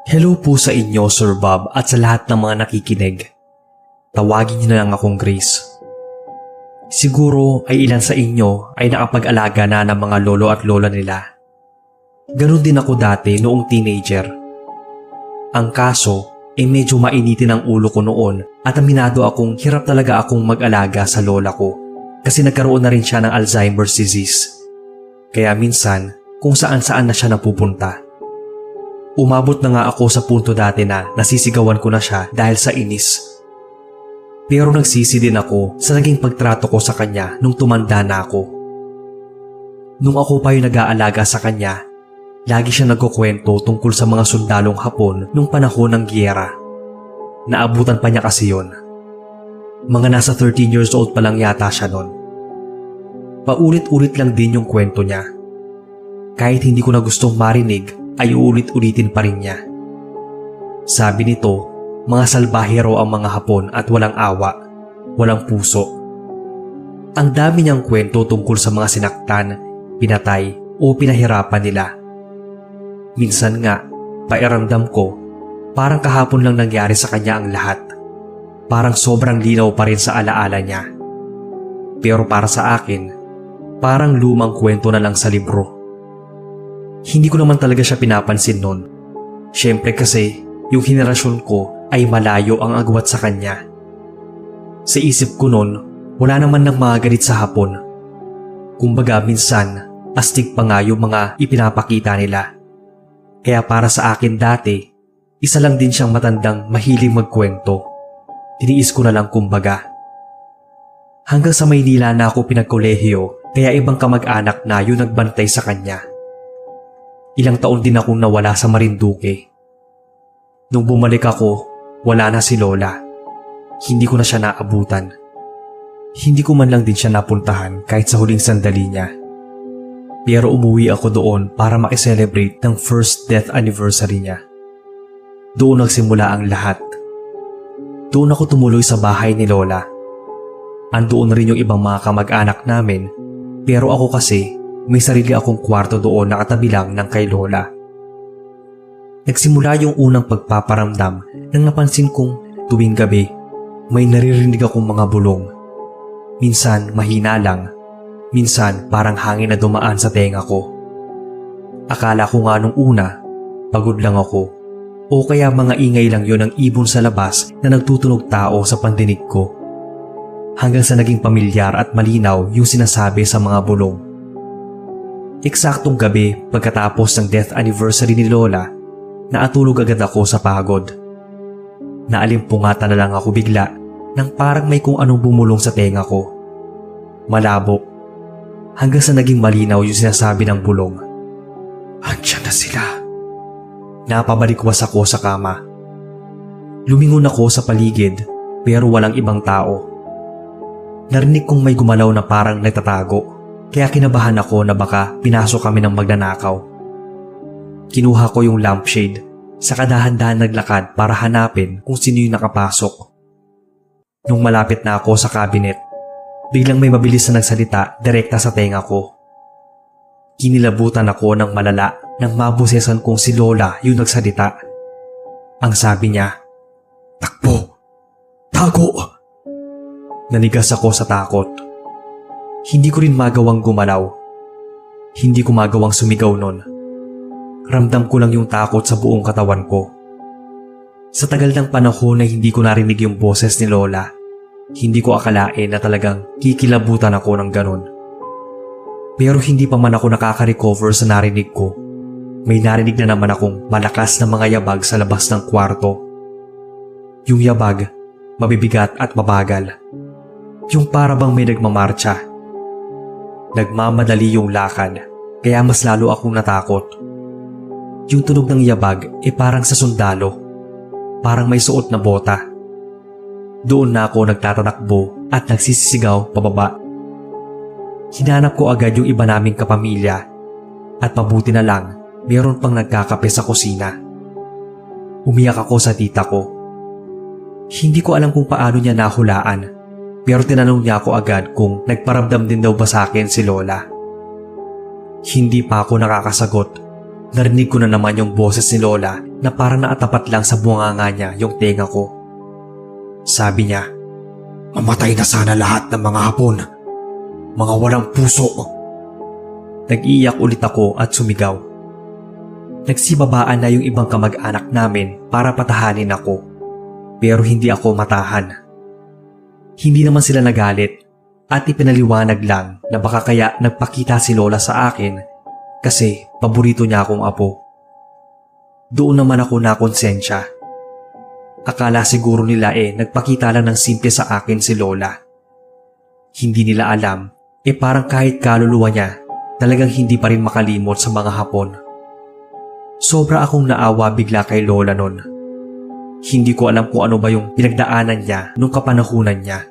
Hello po sa inyo, Sir Bob, at sa lahat ng mga nakikinig. Tawagin niyo na lang akong Grace. Siguro ay ilan sa inyo ay nakapag-alaga na ng mga lolo at lola nila. Ganon din ako dati noong teenager. Ang kaso ay medyo mainitin ang ulo ko noon at aminado akong hirap talaga akong mag-alaga sa lola ko kasi nagkaroon na rin siya ng Alzheimer's disease. Kaya minsan kung saan-saan na siya napupunta. Umabot na nga ako sa punto dati na nasisigawan ko na siya dahil sa inis. Pero nagsisi din ako sa naging pagtrato ko sa kanya nung tumanda na ako. Nung ako pa yung nag-aalaga sa kanya, lagi siya nagkukwento tungkol sa mga sundalong Hapon nung panahon ng giyera. Naabutan pa niya kasi yon. Mga nasa 13 years old pa lang yata siya nun. Paulit-ulit lang din yung kwento niya. Kahit hindi ko na gustong marinig, ay uulit-ulitin pa rin niya. Sabi nito, mga salbahero ang mga Hapon at walang awa, walang puso. Ang dami niyang kwento tungkol sa mga sinaktan, pinatay o pinahirapan nila. Minsan nga, pairamdam ko, parang kahapon lang nangyari sa kanya ang lahat. Parang sobrang linaw pa rin sa alaala niya. Pero para sa akin, parang lumang kwento na lang sa libro. Hindi ko naman talaga siya pinapansin noon. Siyempre kasi yung henerasyon ko ay malayo ang agwat sa kanya. Sa isip ko noon, wala naman ng mga galit sa Hapon. Kumbaga minsan, astig pa nga yung mga ipinapakita nila. Kaya para sa akin dati, isa lang din siyang matandang mahilig magkwento. Tiniis ko na lang kumbaga. Hanggang sa Maynila na ako pinagkolehiyo, kaya ibang kamag-anak na yung nagbantay sa kanya. Ilang taon din akong nawala sa Marinduque. Nung bumalik ako, wala na si Lola. Hindi ko na siya naabutan. Hindi ko man lang din siya napuntahan kahit sa huling sandali niya. Pero umuwi ako doon para makiselebrate ng first death anniversary niya. Doon nagsimula ang lahat. Doon ako tumuloy sa bahay ni Lola. Andoon rin yung ibang mga kamag-anak namin, pero ako kasi may sarili akong kwarto doon na katabi lang ng kay Lola. Nagsimula yung unang pagpaparamdam nang napansin kong tuwing gabi may naririnig akong mga bulong. Minsan mahina lang, minsan parang hangin na dumaan sa tenga ko. Akala ko nga nung una, pagod lang ako o kaya mga ingay lang yon ng ibon sa labas na nagtutunog tao sa pandinig ko. Hanggang sa naging pamilyar at malinaw yung sinasabi sa mga bulong. Eksaktong gabi pagkatapos ng death anniversary ni Lola, naatulog agad ako sa pagod. Naalimpungatan na lang ako bigla nang parang may kung anong bumulong sa tenga ko. Malabo. Hanggang sa naging malinaw yung sinasabi ng bulong. Andiyan na sila. Napabalikwas ako sa kama. Lumingon ako sa paligid pero walang ibang tao. Narinig kong may gumalaw na parang nagtatago. Kaya kinabahan ako na baka pinasok kami ng magnanakaw. Kinuha ko yung lampshade, saka dahan-dahan naglakad para hanapin kung sino yung nakapasok. Nung malapit na ako sa cabinet, biglang may mabilis na nagsalita direkta sa tenga ko. Kinilabutan ako ng malala nang mabusesan kong si Lola yung nagsalita. Ang sabi niya, "Takbo! Tago!" Nanigas ako sa takot. Hindi ko rin magawang gumalaw. Hindi ko magawang sumigaw nun. Ramdam ko lang yung takot sa buong katawan ko. Sa tagal ng panahon na hindi ko narinig yung boses ni Lola, hindi ko akalain na talagang kikilabutan ako ng ganon. Pero hindi pa man ako nakaka-recover sa narinig ko. May narinig na naman akong malakas na mga yabag sa labas ng kwarto. Yung yabag, mabibigat at mabagal. Yung para bang may nagmamarcha. Nagmamadali yung lakad, kaya mas lalo akong natakot. Yung tunog ng yabag parang sa sundalo, parang may suot na bota. Doon na ako nagtatatakbo at nagsisisigaw pababa. Hinanap ko agad yung iba naming kapamilya at mabuti na lang meron pang nagkakape sa kusina. Umiyak ako sa tita ko. Hindi ko alam kung paano niya nahulaan. Pero tinanong niya ako agad kung nagparamdam din daw ba sa akin si Lola. Hindi pa ako nakakasagot narinig ko na naman yung boses ni Lola na parang naatapat lang sa bunganga niya yung tenga ko. Sabi niya, "Mamatay na sana lahat ng mga Hapon. Mga walang puso." Nag-iiyak ulit ako at sumigaw. Nagsibabaan na yung ibang kamag-anak namin para patahanin ako, pero hindi ako matahan. Hindi naman sila nagalit at ipinaliwanag lang na baka kaya nagpakita si Lola sa akin kasi paborito niya akong apo. Doon naman ako nakonsensya. Akala siguro nila nagpakita lang ng simple sa akin si Lola. Hindi nila alam parang kahit kaluluwa niya talagang hindi pa rin makalimot sa mga Hapon. Sobra akong naawa bigla kay Lola nun. Hindi ko alam kung ano ba yung pinagdaanan niya nung kapanahunan niya.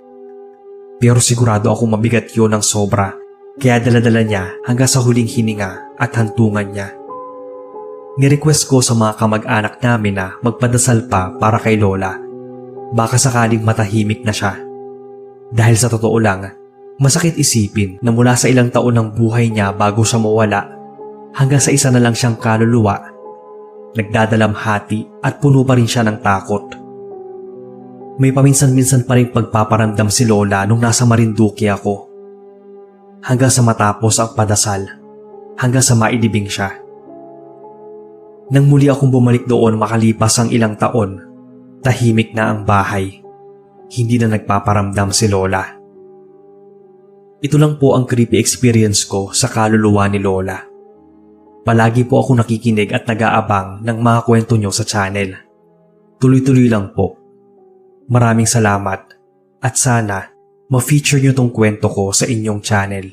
Pero sigurado akong mabigat yun ng sobra, kaya daladala niya hanggang sa huling hininga at hantungan niya. Nirequest ko sa mga kamag-anak namin na magpadasal pa para kay Lola. Baka sakaling matahimik na siya. Dahil sa totoo lang, masakit isipin na mula sa ilang taon ng buhay niya bago siya mawala, hanggang sa isa na lang siyang kaluluwa, nagdadalamhati at puno pa rin siya ng takot. May paminsan-minsan pa rin pagpaparamdam si Lola nung nasa Marinduque ako. Hanggang sa matapos ang padasal, hanggang sa mailibing siya. Nang muli akong bumalik doon makalipas ang ilang taon, tahimik na ang bahay. Hindi na nagpaparamdam si Lola. Ito lang po ang creepy experience ko sa kaluluwa ni Lola. Palagi po ako nakikinig at nag-aabang ng mga kwento nyo sa channel. Tuloy-tuloy lang po. Maraming salamat at sana ma-feature nyo tong kwento ko sa inyong channel.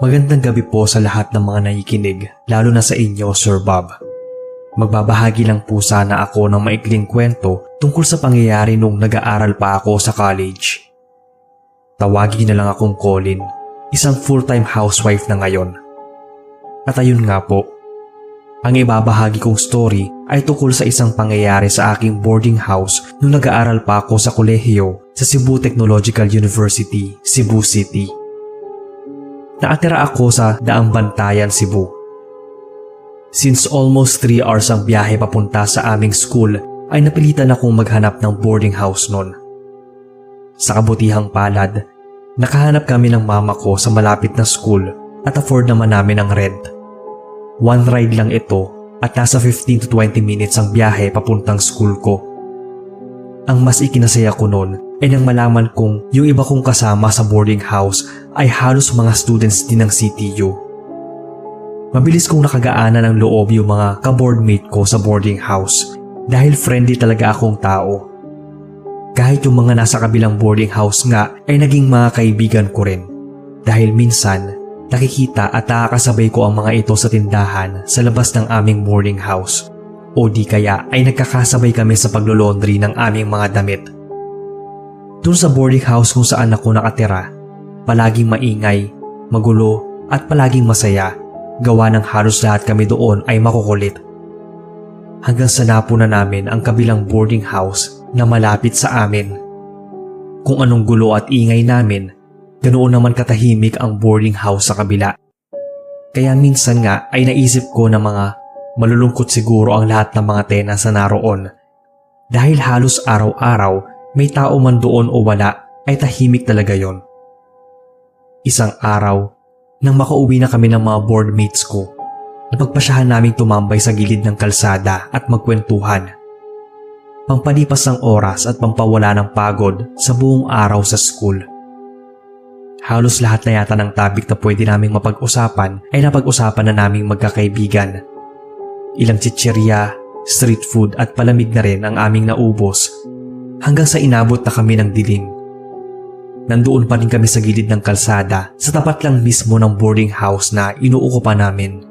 Magandang gabi po sa lahat ng mga nakikinig, lalo na sa inyo, Sir Bob. Magbabahagi lang po sana ako ng maikling kwento tungkol sa pangyayari nung nag-aaral pa ako sa college. Tawagin na lang akong Colin, isang full-time housewife na ngayon. At ayun nga po, ang ibabahagi kong story ay tungkol sa isang pangyayari sa aking boarding house nung nag-aaral pa ako sa kolehiyo sa Cebu Technological University, Cebu City. Nakatira ako sa Daang Bantayan, Cebu. Since almost 3 hours ang biyahe papunta sa aming school, ay napilitan akong maghanap ng boarding house nun. Sa kabutihang palad, nakahanap kami ng mama ko sa malapit na school at afford naman namin ang rent. One ride lang ito at nasa 15 to 20 minutes ang biyahe papuntang school ko. Ang mas ikinasaya ko nun ay nang malaman kong yung iba kong kasama sa boarding house ay halos mga students din ng CTU. Mabilis kong nakagaanan ng loob yung mga ka-boardmate ko sa boarding house dahil friendly talaga akong tao. Kahit yung mga nasa kabilang boarding house nga ay naging mga kaibigan ko rin dahil minsan nakikita at nakakasabay ko ang mga ito sa tindahan sa labas ng aming boarding house o di kaya ay nagkakasabay kami sa paglolondry ng aming mga damit. Doon sa boarding house kung saan ako nakatira, palaging maingay, magulo at palaging masaya, gawa ng halos lahat kami doon ay makukulit. Hanggang sa napunan namin ang kabilang boarding house na malapit sa amin. Kung anong gulo at ingay namin, ganoon naman katahimik ang boarding house sa kabila. Kaya minsan nga ay naisip ko na mga malulungkot siguro ang lahat ng mga tenants na naroon. Dahil halos araw-araw may tao man doon o wala ay tahimik talaga yon. Isang araw, nang makauwi na kami ng mga boardmates ko, napagpasyahan naming tumambay sa gilid ng kalsada at magkwentuhan. Pampalipas ng oras at pampawala ng pagod sa buong araw sa school. Halos lahat na yata ng topic na pwede naming mapag-usapan ay napag-usapan na naming magkakaibigan. Ilang chichirya, street food at palamig na rin ang aming naubos hanggang sa inabot na kami ng dilim. Nandoon pa rin kami sa gilid ng kalsada sa tapat lang mismo ng boarding house na inuukupan namin.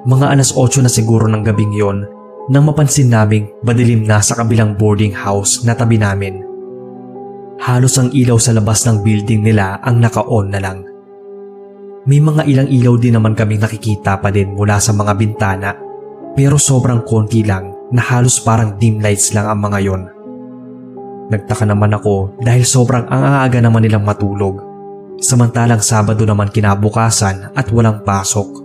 Mga 8:00 na siguro ng gabing yon nang mapansin naming madilim na sa kabilang boarding house na tabi namin. Halos ang ilaw sa labas ng building nila ang naka-on na lang. May mga ilang ilaw din naman kaming nakikita pa din mula sa mga bintana, pero sobrang konti lang na halos parang dim lights lang ang mga yon. Nagtaka naman ako dahil sobrang ang aaga naman nilang matulog, samantalang Sabado naman kinabukasan at walang pasok.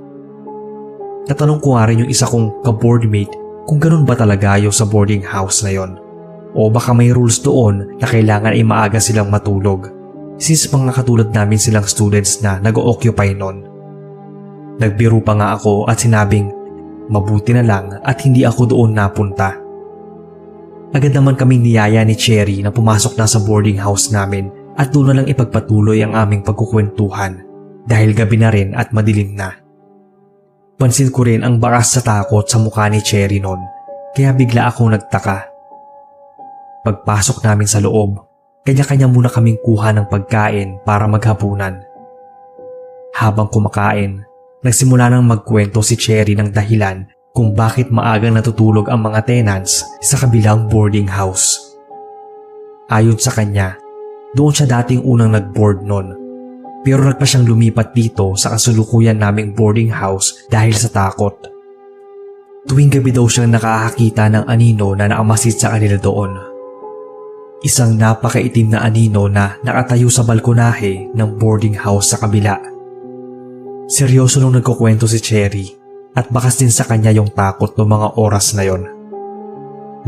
Natanong ko nga rin yung isa kong ka-boardmate kung ganun ba talaga yung sa boarding house na yon, o baka may rules doon na kailangan ay maaga silang matulog, since mga katulad namin silang students na nag-o-occupy nun. Nagbiro pa nga ako at sinabing mabuti na lang at hindi ako doon napunta. Agad naman kaming niyaya ni Cherry na pumasok na sa boarding house namin at doon na lang ipagpatuloy ang aming pagkukwentuhan dahil gabi na rin at madilim na. Pansin ko rin ang bakas sa takot sa mukha ni Cherry noon, kaya bigla akong nagtaka. Pagpasok namin sa loob, kanya-kanya muna kaming kuha ng pagkain para maghapunan. Habang kumakain, nagsimula nang magkwento si Cherry ng dahilan kung bakit maagang natutulog ang mga tenants sa kabilang boarding house. Ayon sa kanya, doon siya dating unang nag-board noon, pero nagpa siyang lumipat dito sa kasulukuyan naming boarding house dahil sa takot. Tuwing gabi daw siyang nakakakita ng anino na nakamasid sa kanila doon. Isang napakaitim na anino na nakatayo sa balkonahe ng boarding house sa kabila. Seryoso nung nagkukwento si Cherry at bakas din sa kanya yung takot ng mga oras na yon.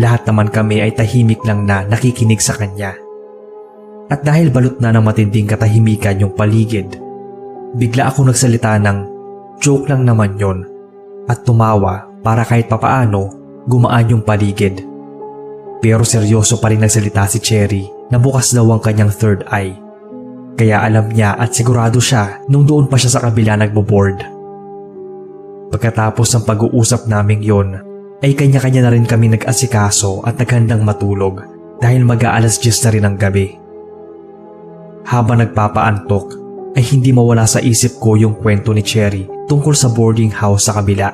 Lahat naman kami ay tahimik lang na nakikinig sa kanya. At dahil balot na ng matinding katahimikan yung paligid, bigla ako nagsalita ng joke lang naman yon at tumawa para kahit papaano gumaan yung paligid. Pero seryoso pa rin nagsalita si Cherry na bukas daw ang kanyang third eye. Kaya alam niya at sigurado siya nung doon pa siya sa kabila nagbo-board. Pagkatapos ng pag-uusap naming yon, ay kanya-kanya na rin kami nag-asikaso at naghandang matulog dahil mag-aalas 10 na rin ang gabi. Habang nagpapaantok ay hindi mawala sa isip ko yung kwento ni Cherry tungkol sa boarding house sa kabila.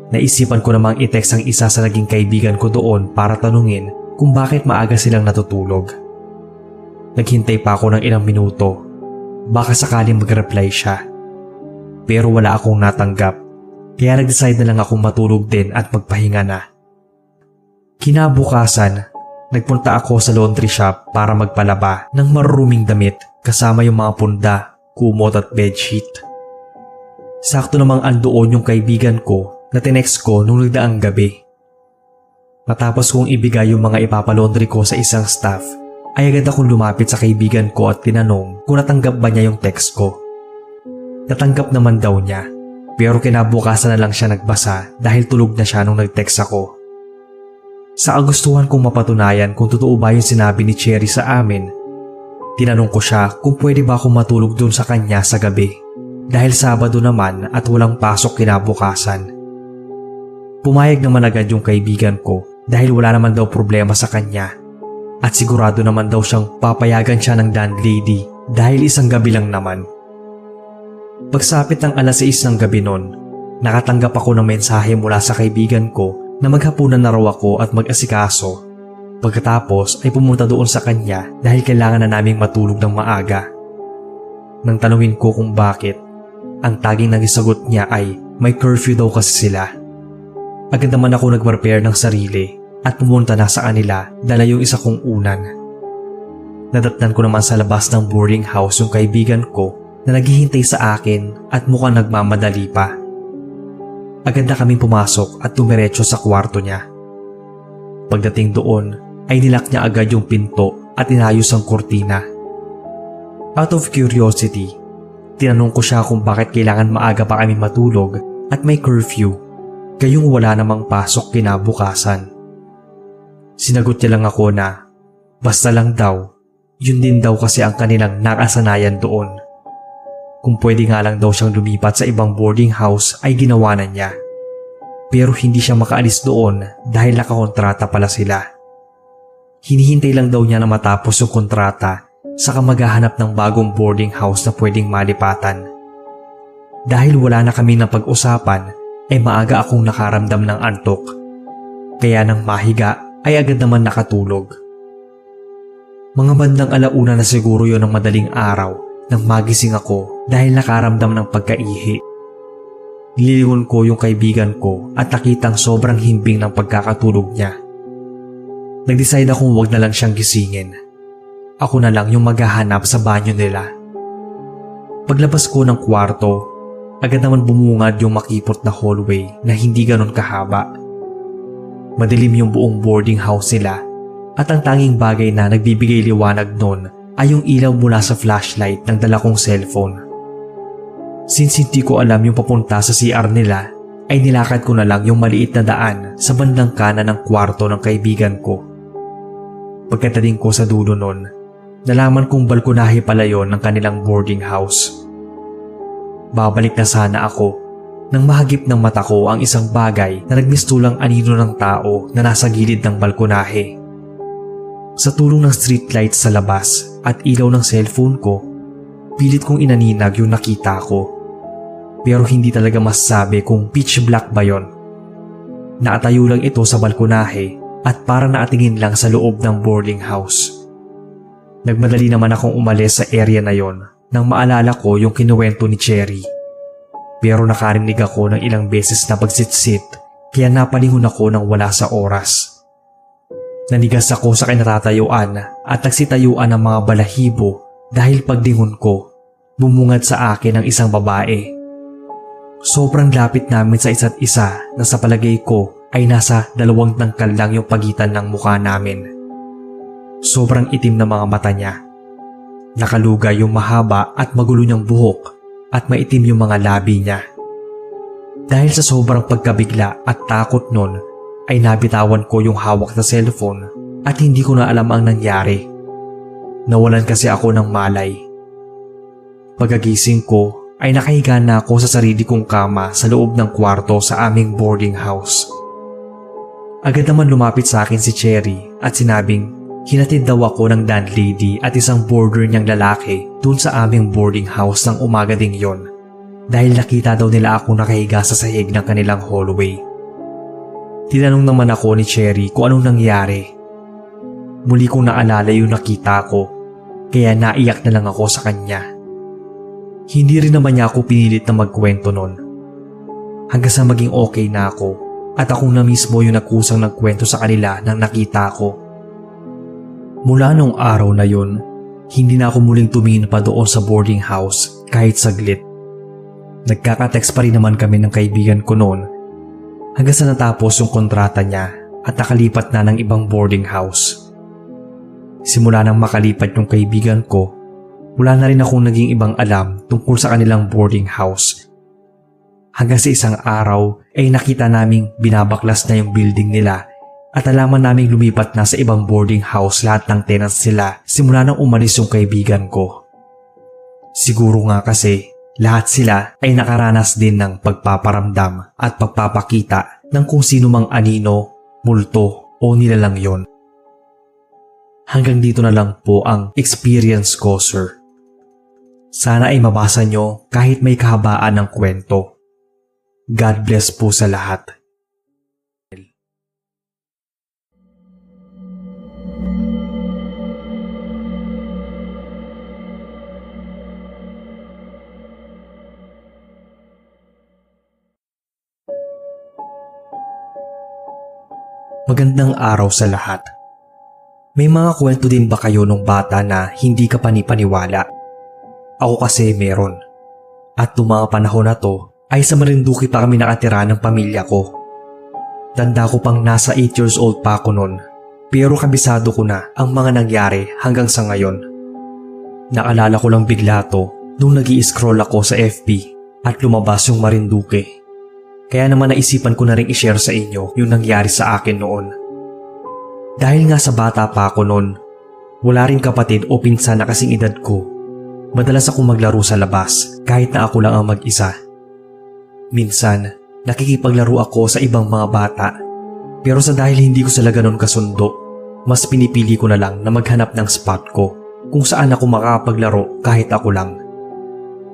Naisipan ko namang i-text ang isa sa naging kaibigan ko doon para tanungin kung bakit maaga silang natutulog. Naghintay pa ako ng ilang minuto, baka sakaling mag-reply siya. Pero wala akong natanggap, kaya nag-decide na lang akong matulog din at magpahinga na. Kinabukasan, nagpunta ako sa laundry shop para magpalaba ng maruruming damit kasama yung mga punda, kumot at bedsheet. Sakto namang andoon yung kaibigan ko na tinext ko nung nagdaang gabi. Matapos kong ibigay yung mga ipapalaundry ko sa isang staff, ay agad akong lumapit sa kaibigan ko at tinanong kung natanggap ba niya yung text ko. Natanggap naman daw niya, pero kinabukasan na lang siya nagbasa dahil tulog na siya nung nag-text ako. Sa kagustuhan kong mapatunayan kung totoo ba yung sinabi ni Cherry sa amin, tinanong ko siya kung pwede ba akong matulog doon sa kanya sa gabi dahil Sabado naman at walang pasok kinabukasan. Pumayag naman agad yung kaibigan ko dahil wala naman daw problema sa kanya at sigurado naman daw siyang papayagan siya ng landlady dahil isang gabi lang naman. Pagsapit ng alas 6 ng gabi noon, nakatanggap ako ng mensahe mula sa kaibigan ko na maghapunan na raw ako at mag-asikaso. Pagkatapos ay pumunta doon sa kanya dahil kailangan na naming matulog ng maaga. Nang tanungin ko kung bakit, ang taging nagisagot niya ay may curfew daw kasi sila. Agad naman ako nag-prepare ng sarili at pumunta na sa kanila dala yung isa kong unan. Nadatnan ko naman sa labas ng boarding house yung kaibigan ko na naghihintay sa akin at mukhang nagmamadali pa. Agad na kaming pumasok at dumiretso sa kwarto niya. Pagdating doon ay nilak niya agad yung pinto at inayos ang kurtina. Out of curiosity, tinanong ko siya kung bakit kailangan maaga pa kami matulog at may curfew, gayong wala namang pasok kinabukasan. Sinagot niya lang ako na basta lang daw, yun din daw kasi ang kanilang nakasanayan doon. Kung pwede nga lang daw siyang lumipat sa ibang boarding house ay ginawa na niya. Pero hindi siya makaalis doon dahil nakakontrata pala sila. Hinihintay lang daw niya na matapos yung kontrata saka maghahanap ng bagong boarding house na pwedeng malipatan. Dahil wala na kami ng pag-usapan ay maaga akong nakaramdam ng antok. Kaya nang mahiga ay agad naman nakatulog. Mga bandang 1:00 na siguro yon ng madaling araw nang magising ako dahil nakaramdam ng pagkaihi. Nilingon ko yung kaibigan ko at nakitang sobrang himbing ng pagkakatulog niya. Nag-decide akong wag na lang siyang gisingin. Ako na lang yung maghahanap sa banyo nila. Paglabas ko ng kwarto, agad naman bumungad yung makipot na hallway na hindi ganon kahaba. Madilim yung buong boarding house nila at ang tanging bagay na nagbibigay liwanag nun ay yung ilaw mula sa flashlight ng dala kong cellphone. Since hindi ko alam yung papunta sa CR nila, ay nilakad ko na lang yung maliit na daan sa bandang kanan ng kwarto ng kaibigan ko. Pagkatating ko sa dulo nun, nalaman kong balkonahe pala yon ng kanilang boarding house. Babalik na sana ako nang mahagip ng mata ko ang isang bagay na nagmistulang anino ng tao na nasa gilid ng balkonahe. Sa tulong ng streetlight sa labas at ilaw ng cellphone ko, pilit kong inaninag yung nakita ko. Pero hindi talaga masasabi kung pitch black ba yon. Nakatayo lang ito sa balkonahe at para naatingin lang sa loob ng boarding house. Nagmadali naman akong umalis sa area na yon nang maalala ko yung kinuwento ni Cherry. Pero nakarinig ako ng ilang beses na pagsitsit kaya napalingon ako nang wala sa oras. Nanigas ako sa kinatatayuan at nagsitayuan ng mga balahibo dahil paglingon ko, bumungad sa akin ang isang babae. Sobrang lapit namin sa isa't isa na sa palagay ko ay nasa 2 tangkal lang yung pagitan ng mukha namin. Sobrang itim na mga mata niya. Nakalugay yung mahaba at magulo niyang buhok at maitim yung mga labi niya. Dahil sa sobrang pagkabigla at takot nun, ay nabitawan ko yung hawak na cellphone at hindi ko na alam ang nangyari. Nawalan kasi ako ng malay. Pagkagising ko ay nakahiga na ako sa sarili kong kama sa loob ng kwarto sa aming boarding house. Agad naman lumapit sa akin si Cherry at sinabing hinatid daw ako ng landlady at isang boarder niyang lalaki dun sa aming boarding house ng umaga ding yon dahil nakita daw nila ako nakahiga sa sahig ng kanilang hallway. Tinanong naman ako ni Cherry kung anong nangyari. Muli kong naalala yung nakita ko kaya naiyak na lang ako sa kanya. Hindi rin naman niya ako pinilit na magkwento nun. Hanggang sa maging okay na ako at ako na mismo yung nagkusang nagkwento sa kanila nang nakita ko. Mula nung araw na yun, hindi na ako muling tumingin pa doon sa boarding house kahit saglit. Nagkaka-text pa rin naman kami ng kaibigan ko noon hanggang sa natapos yung kontrata niya at nakalipat na ng ibang boarding house. Simula nang makalipat yung kaibigan ko, wala na rin akong naging ibang alam tungkol sa kanilang boarding house. Hanggang sa isang araw ay nakita naming binabaklas na yung building nila at alaman naming lumipat na sa ibang boarding house lahat ng tenants nila simula nang umalis yung kaibigan ko. Siguro nga kasi lahat sila ay nakaranas din ng pagpaparamdam at pagpapakita ng kung sino mang anino, multo o nilalang yon. Hanggang dito na lang po ang experience ko, sir. Sana ay mabasa nyo kahit may kahabaan ng kwento. God bless po sa lahat. Magandang araw sa lahat. May mga kwento din ba kayo nung bata na hindi ka panipaniwala? Ako kasi meron. At noong mga panahon na to ay sa Marinduque pa kami nakatira ng pamilya ko. Tanda ko pang nasa 8 years old pa ako noon, pero kabisado ko na ang mga nangyari hanggang sa ngayon. Naalala ko lang bigla to nung nag-i-scroll ako sa FB at lumabas yung Marinduque. Kaya naman naisipan ko na rin i-share sa inyo yung nangyari sa akin noon. Dahil nga sa bata pa ako noon, wala rin kapatid o pinsan na kasing edad ko. Madalas akong maglaro sa labas kahit na ako lang ang mag-isa. Minsan, nakikipaglaro ako sa ibang mga bata. Pero sa dahil hindi ko sila ganon kasundo, mas pinipili ko na lang na maghanap ng spot ko kung saan ako makapaglaro kahit ako lang.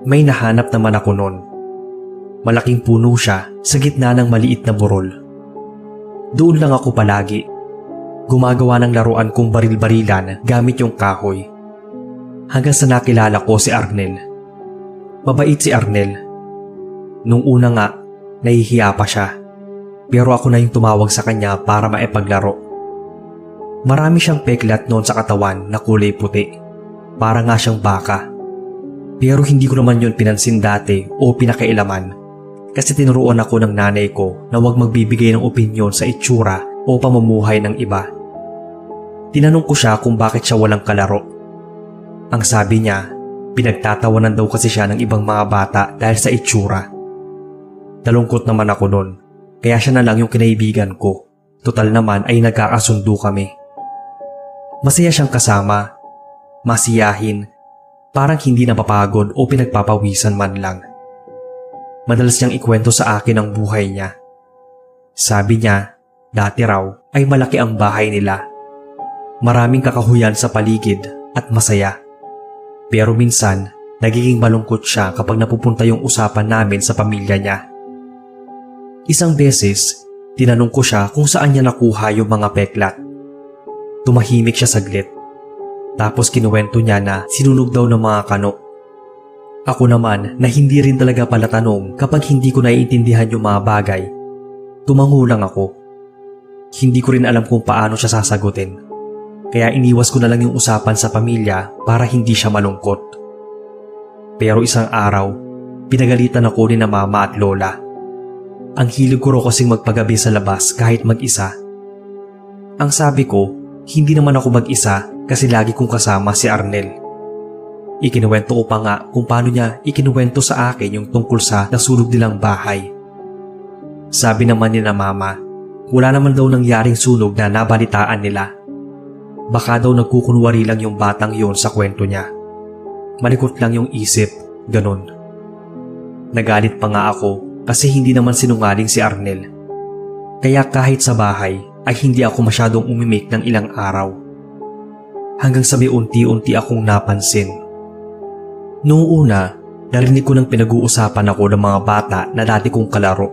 May nahanap naman ako noon. Malaking puno siya sa gitna ng maliit na burol. Doon lang ako palagi. Gumagawa ng laruan kong baril-barilan gamit yung kahoy. Hanggang sa nakilala ko si Arnel. Mabait si Arnel. Nung una nga, nahihiya pa siya. Pero ako na yung tumawag sa kanya para maipaglaro. Marami siyang peklat noon sa katawan na kulay puti. Para nga siyang baka. Pero hindi ko naman yun pinansin dati o pinakailaman. Kasi tinuruan ako ng nanay ko na huwag magbibigay ng opinyon sa itsura o pamumuhay ng iba. Tinanong ko siya kung bakit siya walang kalaro. Ang sabi niya, pinagtatawanan daw kasi siya ng ibang mga bata dahil sa itsura. Nalungkot naman ako noon, kaya siya na lang yung kinaibigan ko. Total naman ay nagkakasundo kami. Masaya siyang kasama, masiyahin, parang hindi napapagod o pinagpapawisan man lang. Madalas niyang ikwento sa akin ang buhay niya. Sabi niya, dati raw ay malaki ang bahay nila. Maraming kakahuyan sa paligid at masaya. Pero minsan, nagiging malungkot siya kapag napupunta yung usapan namin sa pamilya niya. Isang beses, tinanong ko siya kung saan niya nakuha yung mga peklat. Tumahimik siya saglit. Tapos kinuwento niya na sinunog daw ng mga kano. Ako naman na hindi rin talaga pala tanong kapag hindi ko naiintindihan yung mga bagay. Tumango lang ako. Hindi ko rin alam kung paano siya sasagutin. Kaya iniwas ko na lang yung usapan sa pamilya para hindi siya malungkot. Pero isang araw, pinagalitan ako ni na mama at lola. Ang hilig ko raw kasing magpagabi sa labas kahit mag-isa. Ang sabi ko, hindi naman ako mag-isa kasi lagi kong kasama si Arnel. Ikinuwento ko pa nga kung paano niya ikinuwento sa akin yung tungkol sa nasunog nilang bahay. Sabi naman ni na mama, wala naman daw nangyaring sunog na nabalitaan nila. Baka daw nagkukunwari lang yung batang yon sa kwento niya. Malikot lang yung isip, ganun. Nagalit pa nga ako kasi hindi naman sinungaling si Arnel. Kaya kahit sa bahay ay hindi ako masyadong umimik ng ilang araw. Hanggang sa may unti-unti akong napansin. Noong una, narinig ko ng pinag-uusapan ako ng mga bata na dati kong kalaro.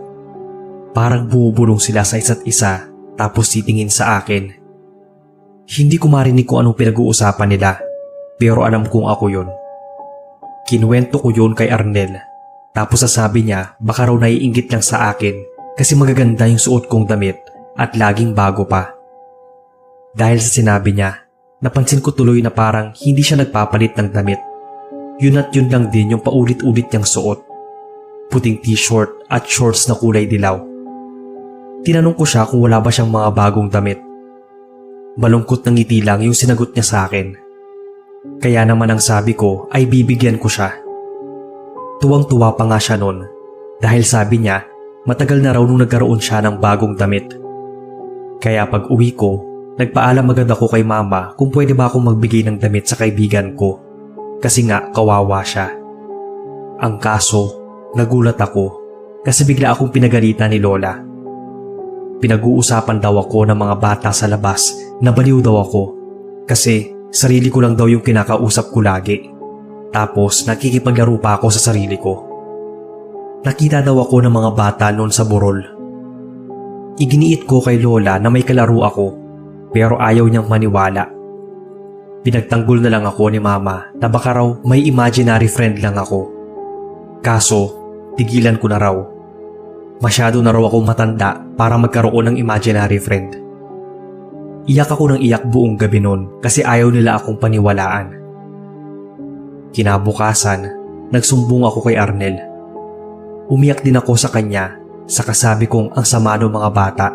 Parang bumubulong sila sa isa't isa tapos titingin sa akin. Hindi ko marinig kung anong pinag-uusapan nila pero alam kong ako yun. Kinuwento ko yun kay Arnel. Tapos sasabi niya baka raw naiinggit lang sa akin kasi magaganda yung suot kong damit at laging bago pa. Dahil sa sinabi niya, napansin ko tuloy na parang hindi siya nagpapalit ng damit. Yun at yun lang din yung paulit-ulit niyang suot. Puting t-shirt at shorts na kulay dilaw. Tinanong ko siya kung wala ba siyang mga bagong damit. Malungkot ng ngiti lang yung sinagot niya sa akin. Kaya naman ang sabi ko ay bibigyan ko siya. Tuwang-tuwa pa nga siya noon dahil sabi niya matagal na raw nung nagkaroon siya ng bagong damit. Kaya pag uwi ko, nagpaalam agad ako kay mama kung pwede ba akong magbigay ng damit sa kaibigan ko kasi nga kawawa siya. Ang kaso, nagulat ako kasi bigla akong pinagalitan ni Lola. Pinag-uusapan daw ako ng mga bata sa labas na baliw daw ako kasi sarili ko lang daw yung kinakausap ko lagi. Tapos nakikipaglaro pa ako sa sarili ko. Nakita daw ako ng mga bata noon sa burol. Iginiit ko kay Lola na may kalaro ako pero ayaw niyang maniwala. Pinagtanggol na lang ako ni Mama na baka raw may imaginary friend lang ako. Kaso, tigilan ko na raw. Masyado na raw akong matanda para magkaroon ng imaginary friend. Iyak ako ng iyak buong gabi noon kasi ayaw nila akong paniwalaan. Kinabukasan, nagsumbong ako kay Arnel. Umiyak din ako sa kanya sa kasabi kong ang sama ng mga bata.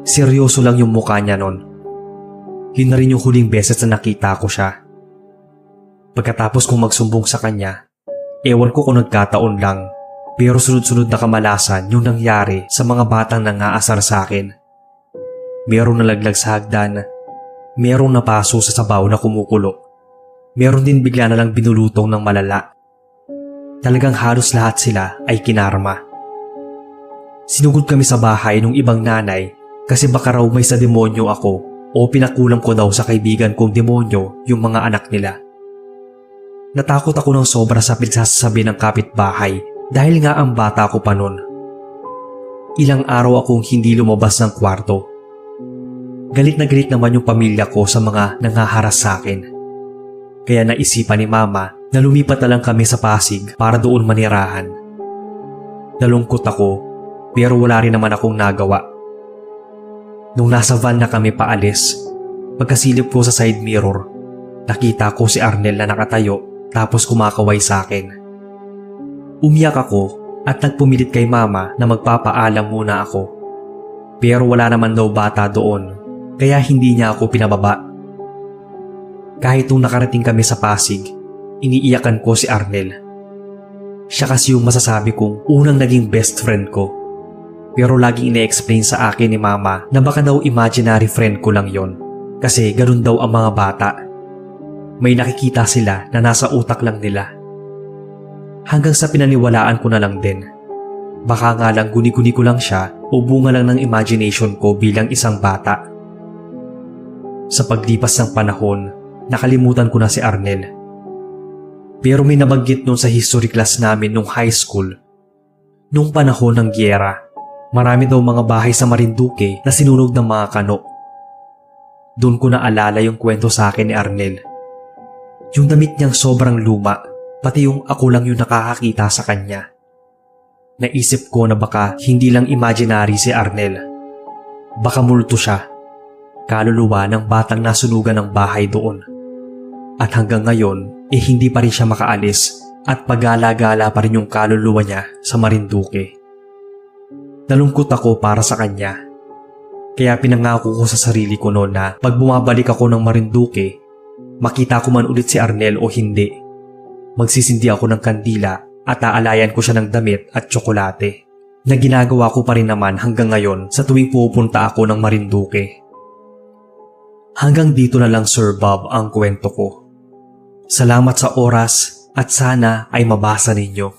Seryoso lang yung mukha niya noon. Yun na rin yung huling beses na nakita ko siya. Pagkatapos kong magsumbong sa kanya, ewan ko kung nagkataon lang, pero sunod-sunod na kamalasan yung nangyari sa mga batang nangaasar sa akin. Merong nalaglag sa hagdan, merong napaso sa sabaw na kumukulo. Meron din bigla na lang binulutong ng malala. Talagang halos lahat sila ay kinarma. Sinugod kami sa bahay ng ibang nanay kasi baka raw may sa demonyo ako o pinakulam ko daw sa kaibigan kong demonyo yung mga anak nila. Natakot ako ng sobra sa pinagsasabi ng kapitbahay dahil nga ang bata ko pa noon. Ilang araw akong hindi lumabas ng kwarto. Galit naman yung pamilya ko sa mga nangaharas sa akin. Kaya naisipan ni Mama na lumipat na lang kami sa Pasig para doon manirahan. Nalungkot ako pero wala rin naman akong nagawa. Nung nasa van na kami paalis, pagkasilip ko sa side mirror, nakita ko si Arnel na nakatayo tapos kumakaway sa akin. Umiyak ako at nagpumilit kay mama na magpapaalam muna ako. Pero wala naman daw bata doon kaya hindi niya ako pinababa. Kahit nung nakarating kami sa Pasig, iniiyakan ko si Arnel. Siya kasi yung masasabi kong unang naging best friend ko. Pero laging ine-explain sa akin ni mama na baka daw imaginary friend ko lang yon. Kasi ganun daw ang mga bata. May nakikita sila na nasa utak lang nila. Hanggang sa pinaniwalaan ko na lang din. Baka nga lang guni-guni ko lang siya o bunga lang ng imagination ko bilang isang bata. Sa paglipas ng panahon, nakalimutan ko na si Arnel. Pero may nabanggit noon sa history class namin nung high school. Nung panahon ng giyera, marami daw mga bahay sa Marinduque na sinunog ng mga kano. Doon ko naalala yung kwento sa akin ni Arnel. Yung damit niyang sobrang luma, pati yung ako lang yung nakakakita sa kanya. Naisip ko na baka hindi lang imaginary si Arnel. Baka multo siya, kaluluwa ng batang nasunugan ng bahay doon. At hanggang ngayon, hindi pa rin siya makaalis at pagala-gala pa rin yung kaluluwa niya sa Marinduque. Nalungkot ako para sa kanya. Kaya pinangako ko sa sarili ko noon na pag bumabalik ako ng Marinduque, makita ko man ulit si Arnel o hindi, magsisindi ako ng kandila at aalayan ko siya ng damit at tsokolate na ginagawa ko pa rin naman hanggang ngayon sa tuwing pupunta ako ng Marinduque. Hanggang dito na lang Sir Bob ang kwento ko. Salamat sa oras at sana ay mabasa ninyo.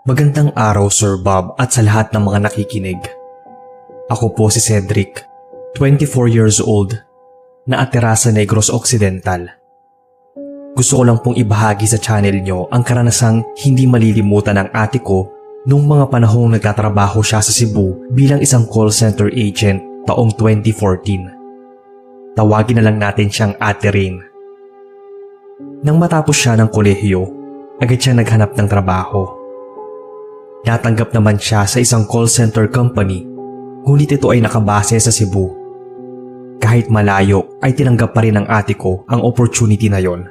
Magandang araw Sir Bob at sa lahat ng mga nakikinig. Ako po si Cedric, 24 years old, na atira sa Negros Occidental. Gusto ko lang pong ibahagi sa channel nyo ang karanasang hindi malilimutan ng ate ko nung mga panahong nagtatrabaho siya sa Cebu bilang isang call center agent taong 2014. Tawagin na lang natin siyang Ate Rain. Nang matapos siya ng kolehiyo, agad siya naghanap ng trabaho. Natanggap naman siya sa isang call center company, ngunit ito ay nakabase sa Cebu. Kahit malayo ay tinanggap pa rin ng ate ko ang opportunity na yon.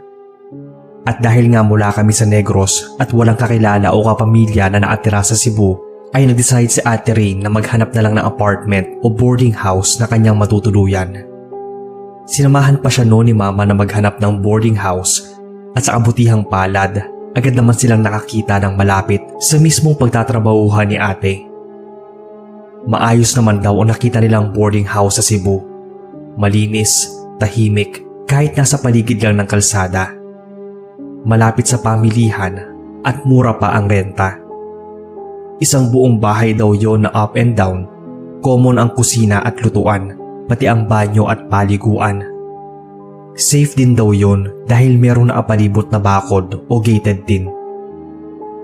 At dahil nga mula kami sa Negros at walang kakilala o kapamilya na naatira sa Cebu, ay nag-decide si Ate Rain na maghanap na lang ng apartment o boarding house na kanyang matutuluyan. Sinamahan pa siya noon ni Mama na maghanap ng boarding house at sa kabutihang palad, agad naman silang nakakita ng malapit sa mismong pagtatrabahuhan ni ate. Maayos naman daw ang nakita nilang boarding house sa Cebu. Malinis, tahimik, kahit nasa paligid lang ng kalsada. Malapit sa pamilihan at mura pa ang renta. Isang buong bahay daw yon na up and down, common ang kusina at lutuan, pati ang banyo at paliguan. Safe din daw yon dahil merong nakapalibot na bakod o gated din.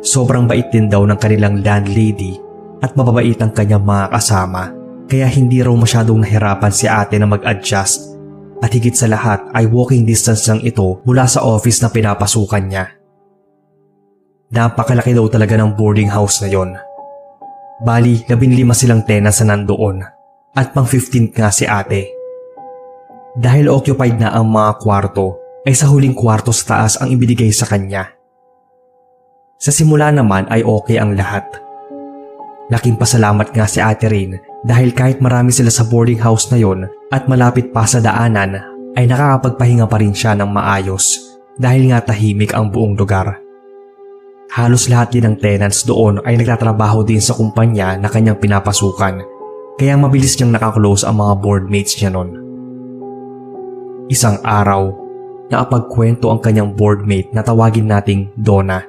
Sobrang bait din daw ng kanilang landlady at mababait ang kanyang mga kasama. Kaya hindi raw masyadong nahirapan si ate na mag-adjust at higit sa lahat ay walking distance lang ito mula sa office na pinapasukan niya. Napakalaki daw talaga ng boarding house na yon. Bali, 15 silang tenants na nandoon at pang 15th nga si ate. Dahil occupied na ang mga kwarto, ay sa huling kwarto sa taas ang ibinigay sa kanya. Sa simula naman ay okay ang lahat. Laking pasalamat nga si Ate Rain dahil kahit marami sila sa boarding house na yon at malapit pa sa daanan ay nakakapagpahinga pa rin siya ng maayos dahil nga tahimik ang buong lugar. Halos lahat din ng tenants doon ay nagtatrabaho din sa kumpanya na kanyang pinapasukan kaya mabilis niyang nakaklose ang mga boardmates niya nun. Isang araw, nakapagkwento ang kanyang boardmate na tawagin nating Donna.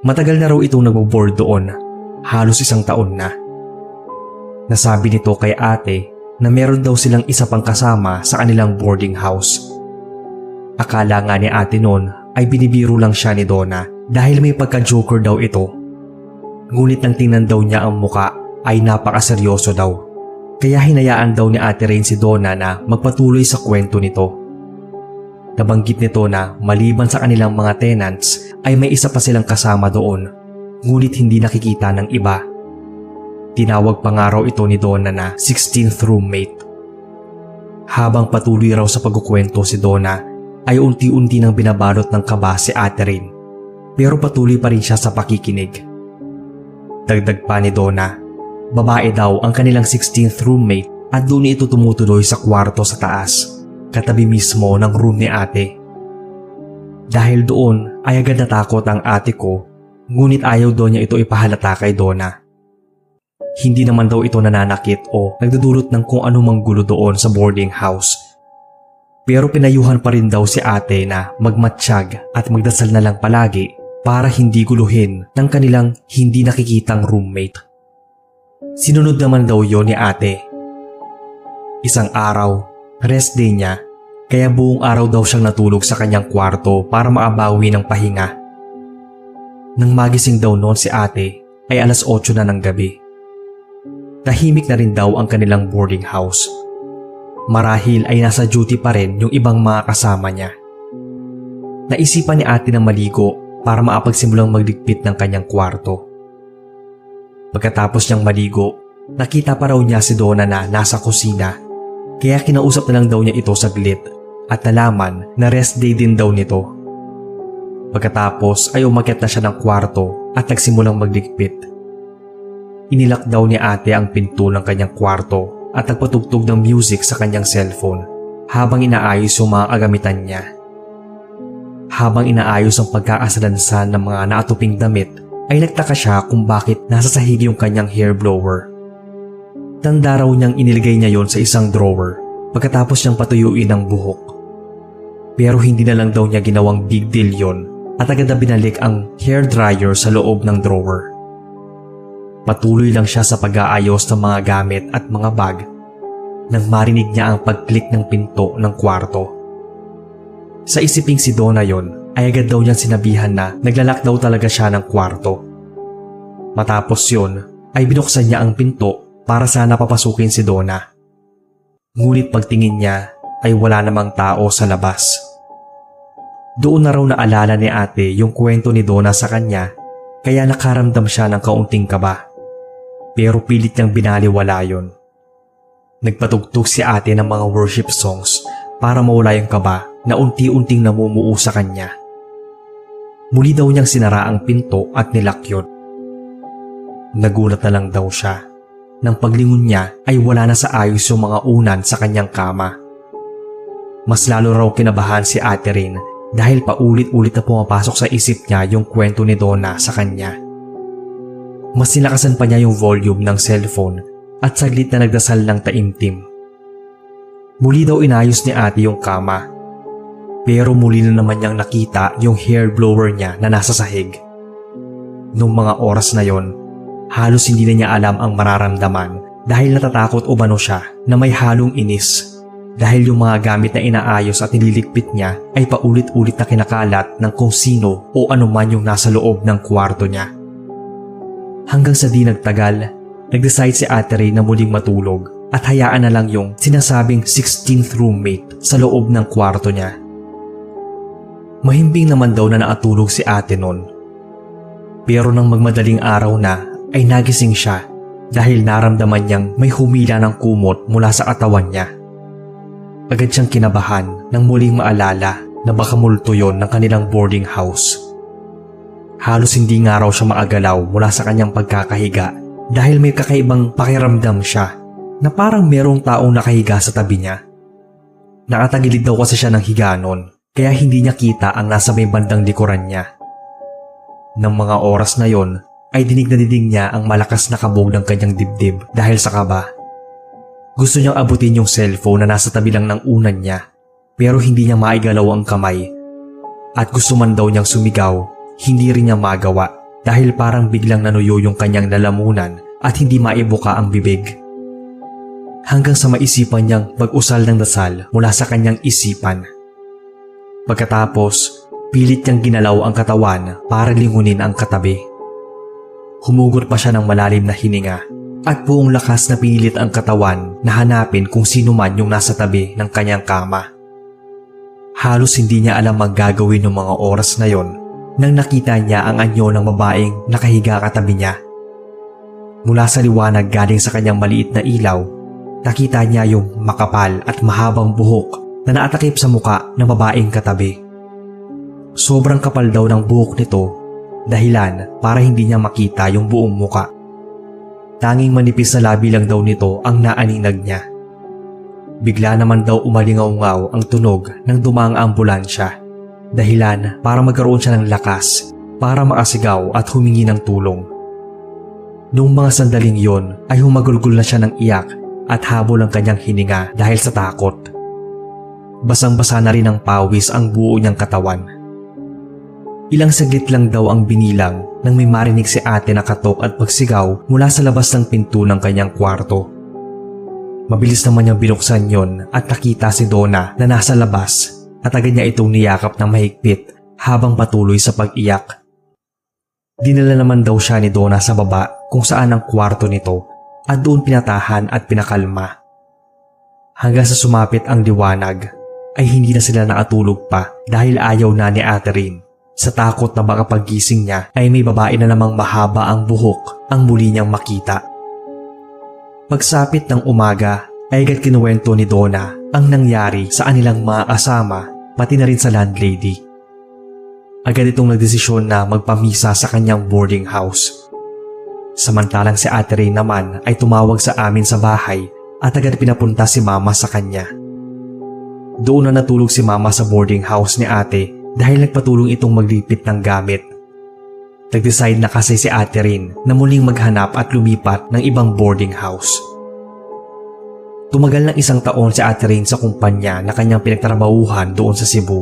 Matagal na raw itong nagbo-board doon. Halos 1 taon na. Nasabi nito kay ate na meron daw silang isa pang kasama sa kanilang boarding house. Akala nga ni ate noon ay binibiro lang siya ni Donna dahil may pagka-joker daw ito. Ngunit nang tingnan daw niya ang muka ay napakaseryoso daw. Kaya hinayaan daw ni Ate Rain si Donna na magpatuloy sa kwento nito. Nabanggit nito na maliban sa kanilang mga tenants ay may isa pa silang kasama doon, ngunit hindi nakikita ng iba. Tinawag pa nga raw ito ni Donna na 16th roommate. Habang patuloy raw sa pagkukwento si Donna ay unti-unti nang binabalot ng kaba si Ate Rain, pero patuloy pa rin siya sa pakikinig. Dagdag pa ni Donna, babae daw ang kanilang 16th roommate at doon ito tumutuloy sa kwarto sa taas, katabi mismo ng room ni ate. Dahil doon ay agad natakot ang ate ko, ngunit ayaw daw niya ito ipahalata kay Donna. Hindi naman daw ito nananakit o nagdudulot ng kung anumang gulo doon sa boarding house. Pero pinayuhan pa rin daw si ate na magmatsyag at magdasal na lang palagi para hindi guluhin ng kanilang hindi nakikitang roommate. Sinunod naman daw yon ni ate. Isang araw, rest day niya, kaya buong araw daw siyang natulog sa kanyang kwarto para makabawi ng pahinga. Nang magising daw noon si ate ay alas 8 na ng gabi. Tahimik na rin daw ang kanilang boarding house. Marahil ay nasa duty pa rin yung ibang mga kasama niya. Naisipan ni ate na maligo para maapagsimulang magligpit ng kanyang kwarto. Pagkatapos niyang maligo, nakita pa raw niya si Donna na nasa kusina, kaya kinausap na lang daw niya ito saglit at nalaman na rest day din daw nito. Pagkatapos ay umakyat na siya ng kwarto at nagsimulang magligpit. Inilak daw ni ate ang pinto ng kanyang kwarto at nagpatugtog ng music sa kanyang cellphone habang inaayos yung mga agamitan niya. Habang inaayos ang pagkakasalansan ng mga naatuping damit, ay nagtaka siya kung bakit nasa sahig yung kanyang hair blower. Tanda raw niyang inilagay niya yon sa isang drawer pagkatapos niyang patuyuin ang buhok. Pero hindi na lang daw niya ginawang big deal yon at agad na binalik ang hair dryer sa loob ng drawer. Patuloy lang siya sa pag-aayos ng mga gamit at mga bag nang marinig niya ang pag-click ng pinto ng kwarto. Sa isiping si Donna yon ay agad daw niyang sinabihan na naglalak daw talaga siya ng kwarto. Matapos yon ay binuksan niya ang pinto para sana papasukin si Donna. Ngunit pagtingin niya ay wala namang tao sa labas. Doon na raw naalala ni ate yung kwento ni Donna sa kanya kaya nakaramdam siya ng kaunting kaba. Pero pilit niyang binaliwala yon. Nagpatugtog si ate ng mga worship songs para mawala yung kaba na unti-unting namumuo sa kanya. Muli daw niyang sinara ang pinto at nilak yun. Nagulat na lang daw siya. Nang paglingon niya ay wala na sa ayos yung mga unan sa kanyang kama. Mas lalo raw kinabahan si ate Rain dahil paulit-ulit na pumapasok sa isip niya yung kwento ni Donna sa kanya. Mas sinakasan pa niya yung volume ng cellphone at saglit na nagdasal ng taimtim. Muli daw inayos ni ate yung kama. Pero muli na naman niyang nakita yung hair blower niya na nasa sahig. Noong mga oras na yon, halos hindi na niya alam ang mararamdaman dahil natatakot umano siya na may halong inis dahil yung mga gamit na inaayos at nililigpit niya ay paulit-ulit na kinakalat ng kung sino o anuman yung nasa loob ng kwarto niya. Hanggang sa di nagtagal, nag-decide si Ate Ray na muling matulog at hayaan na lang yung sinasabing 16th roommate sa loob ng kwarto niya. Mahimbing naman daw na naatulog si ate nun. Pero nang magmadaling araw na ay nagising siya dahil naramdaman niyang may humila ng kumot mula sa katawan niya. Agad siyang kinabahan nang muling maalala na baka multo yon ng kanilang boarding house. Halos hindi nga raw siya maagalaw mula sa kanyang pagkakahiga dahil may kakaibang pakiramdam siya na parang merong taong nakahiga sa tabi niya. Nakatagilid daw kasi siya ng higa nun kaya hindi niya kita ang nasa may bandang likuran niya. Nang mga oras na yon ay dinig na dinig niya ang malakas na kabog ng kanyang dibdib dahil sa kaba. Gusto niyang abutin yung cellphone na nasa tabi lang ng unan niya pero hindi niya maigalaw ang kamay at gusto man daw niyang sumigaw. Hindi rin niya magawa dahil parang biglang nanuyo yung kanyang lalamunan at hindi maibuka ang bibig. hanggang sa maisipan niyang mag-usal ng dasal mula sa kanyang isipan. Pagkatapos, pilit niyang ginalaw ang katawan para lingunin ang katabi. Humugot pa siya ng malalim na hininga at buong lakas na pinilit ang katawan na hanapin kung sino man yung nasa tabi ng kanyang kama. Halos hindi niya alam ang gagawin ng mga oras na yon nang nakita niya ang anyo ng babaeng nakahiga katabi niya. Mula sa liwanag galing sa kanyang maliit na ilaw, nakita niya yung makapal at mahabang buhok na naatakip sa muka ng babaeng katabi. Sobrang kapal daw ng buhok nito, dahilan para hindi niya makita yung buong muka. Tanging manipis na labi lang daw nito ang naaninag niya. Bigla naman daw umalingaw-ngaw ang tunog ng dumaang ambulansya, dahilan para magkaroon siya ng lakas para makasigaw at humingi ng tulong. Noong mga sandaling yon ay humagulgol na siya ng iyak at habol ang kanyang hininga dahil sa takot. Basang-basa na rin ng pawis ang buo niyang katawan. Ilang saglit lang daw ang binilang nang may marinig si ate na katok at pagsigaw mula sa labas ng pinto ng kanyang kwarto. Mabilis naman niyang binuksan yon at nakita si Donna na nasa labas at agad niya itong niyakap ng mahigpit habang patuloy sa pag-iyak. Dinala naman daw siya ni Donna sa baba kung saan ang kwarto nito at doon pinatahan at pinakalma. Hanggang sa sumapit ang liwanag ay hindi na sila nakatulog pa dahil ayaw na ni Catherine sa takot na baka paggising niya ay may babae na namang mahaba ang buhok ang muli niyang makita. Pagsapit ng umaga ay agad kinuwento ni Donna ang nangyari sa kanilang mga kasama pati na rin sa landlady. Agad itong nagdesisyon na magpamisa sa kanyang boarding house. Samantalang si Catherine naman ay tumawag sa amin sa bahay at agad pinapunta si Mama sa kanya. Doon na natulog si Mama sa boarding house ni ate dahil nagpatulong itong maglipit ng gamit. Nag-decide na kasi si Catherine na muling maghanap at lumipat ng ibang boarding house. Tumagal ng 1 taon si Catherine sa kumpanya na kanyang pinagtrabahuhan doon sa Cebu.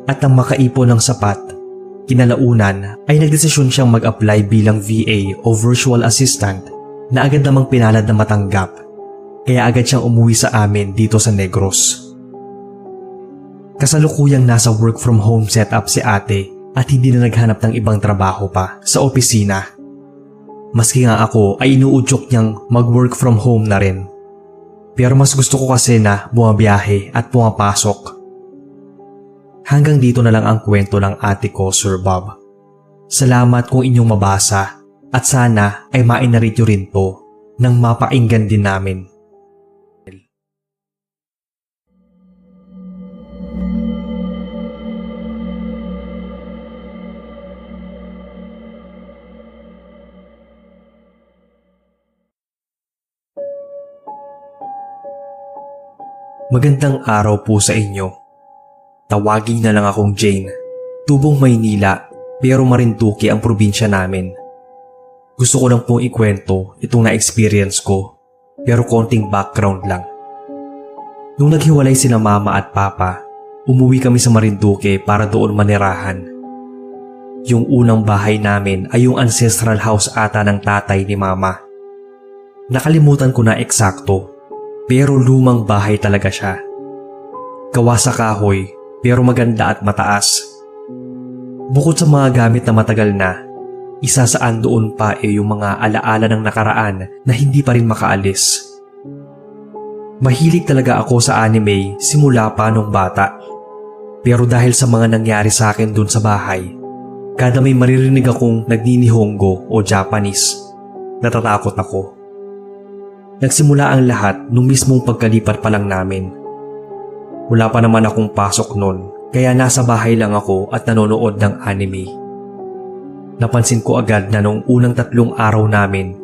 At nang makaipon ng sapat, kinalaunan ay nagdesisyon siyang mag-apply bilang VA o virtual assistant na agad namang pinalad na matanggap. Kaya agad siyang umuwi sa amin dito sa Negros. Kasalukuyang nasa work from home setup si ate at hindi na naghanap ng ibang trabaho pa sa opisina. Maski nga ako ay inuudyok niyang mag-work from home na rin. Pero mas gusto ko kasi na bumabiyahe at pumapasok. Hanggang dito na lang ang kwento ng ate ko, Sir Bob. Salamat kung inyong mabasa at sana ay mainarito rin to nang mapakinggan din namin. Magandang araw po sa inyo. Tawagin na lang akong Jane. Tubong Maynila pero Marinduque ang probinsya namin. Gusto ko lang pong ikwento itong na-experience ko pero konting background lang. Nung naghiwalay sina Mama at Papa, umuwi kami sa Marinduque para doon manirahan. Yung unang bahay namin ay yung ancestral house ata ng tatay ni Mama. Nakalimutan ko na eksakto. Pero lumang bahay talaga siya. Gawa sa kahoy pero maganda at mataas. Bukod sa mga gamit na matagal na, isa saan doon pa yung mga alaala ng nakaraan na hindi pa rin makaalis. Mahilig talaga ako sa anime simula pa nung bata. Pero dahil sa mga nangyari sa akin doon sa bahay, kada may maririnig akong nagninihongo o Japanese, natatakot ako. Nagsimula ang lahat nung mismong pagkalipat pa lang namin. Wala pa naman akong pasok noon kaya nasa bahay lang ako at nanonood ng anime. Napansin ko agad na nung unang 3 araw namin,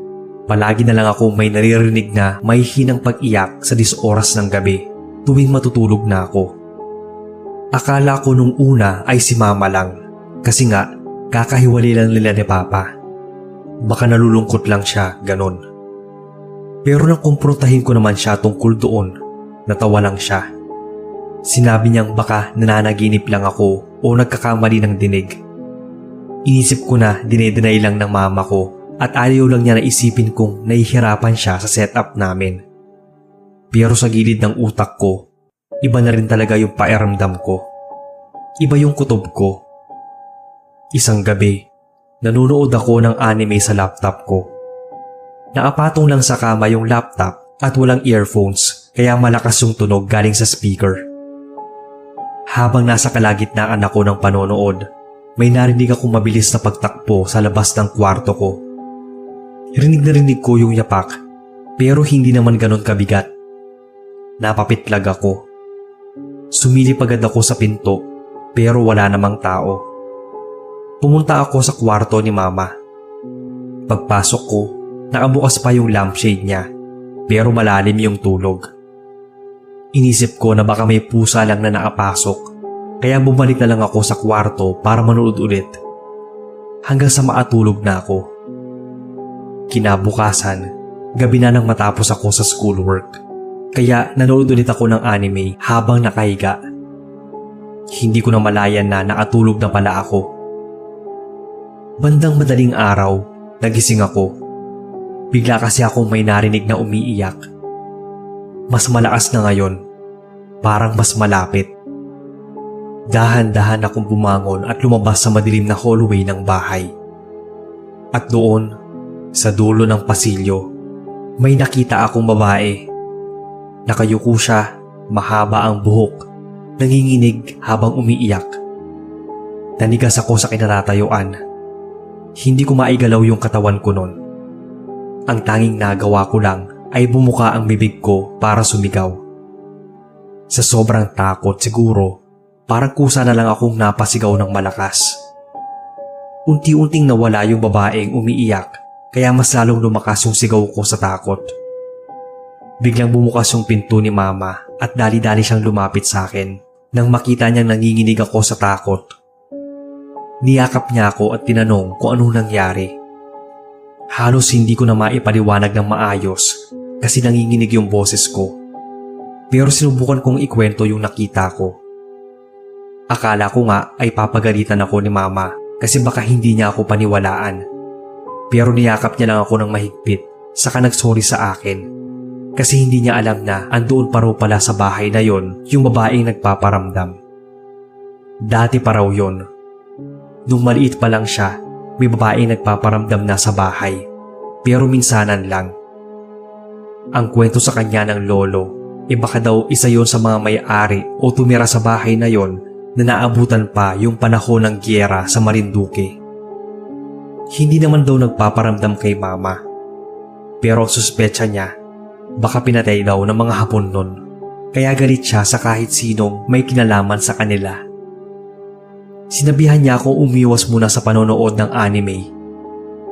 palagi na lang ako may naririnig na may hinang pag-iyak sa 10 oras ng gabi tuwing matutulog na ako. Akala ko nung una ay si Mama lang kasi nga kakahiwalay lang nila ni Papa. Baka nalulungkot lang siya, ganon. Pero nang kumprontahin ko naman siya tungkol doon, natawa lang siya. Sinabi niyang baka nananaginip lang ako o nagkakamali ng dinig. Inisip ko na dinedenay lang ng Mama ko at ayaw lang niya na isipin kung nahihirapan siya sa setup namin. Pero sa gilid ng utak ko, iba na rin talaga yung pakiramdam ko. Iba yung kutob ko. Isang gabi, nanonood ako ng anime sa laptop ko. Nakapatong lang sa kama yung laptop at walang earphones kaya malakas yung tunog galing sa speaker. Habang nasa kalagitnaan ako ng panonood, may narinig akong mabilis na pagtakbo sa labas ng kwarto ko. Rinig na rinig ko yung yapak pero hindi naman ganon kabigat. Napapitlag ako. Sumilip agad ako sa pinto pero wala namang tao. Pumunta ako sa kwarto ni Mama. Pagpasok ko, nakabukas pa yung lampshade niya pero malalim yung tulog. Inisip ko na baka may pusa lang na nakapasok kaya bumalik na lang ako sa kwarto para manood ulit. Hanggang sa maatulog na ako. Kinabukasan, gabi na nang matapos ako sa schoolwork. Kaya nanood ulit ako ng anime habang nakahiga. Hindi ko na malayan na nakatulog na pala ako. Bandang madaling araw, nagising ako. Bigla kasi akong may narinig na umiiyak. Mas malakas na ngayon. Parang mas malapit. Dahan-dahan akong bumangon at lumabas sa madilim na hallway ng bahay. At doon, sa dulo ng pasilyo, may nakita akong babae. Nakayuko siya, mahaba ang buhok, nanginginig habang umiiyak. Nanigas ako sa kinatatayuan. Hindi ko maigalaw yung katawan ko nun. Ang tanging nagawa ko lang ay bumuka ang bibig ko para sumigaw. Sa sobrang takot siguro, parang kusa na lang akong napasigaw ng malakas. Unti-unting nawala yung babaeng umiiyak kaya mas lalong lumakas yung sigaw ko sa takot. Biglang bumukas yung pinto ni Mama at dali-dali siyang lumapit sa akin nang makita niyang nanginginig ako sa takot. Niyakap niya ako at tinanong kung anong nangyari. Halos hindi ko na maipaliwanag ng maayos kasi nanginginig yung boses ko. Pero sinubukan kong ikwento yung nakita ko. Akala ko nga ay papagalitan ako ni Mama kasi baka hindi niya ako paniwalaan. Pero niyakap niya lang ako ng mahigpit saka nagsorry sa akin. Kasi hindi niya alam na andoon pa raw pala sa bahay na yon yung babaeng nagpaparamdam. Dati pa raw yon. Nung maliit pa lang siya, may babaeng nagpaparamdam na sa bahay. Pero minsanan lang. Ang kwento sa kanya ng lolo, baka daw isa yon sa mga may-ari o tumira sa bahay na yon na naabutan pa yung panahon ng giyera sa Marinduque. Hindi naman daw nagpaparamdam kay Mama. Pero ang suspecha niya, baka pinatay daw ng mga Hapon nun. Kaya galit siya sa kahit sinong may kinalaman sa kanila. Sinabihan niya akong umiwas muna sa panonood ng anime.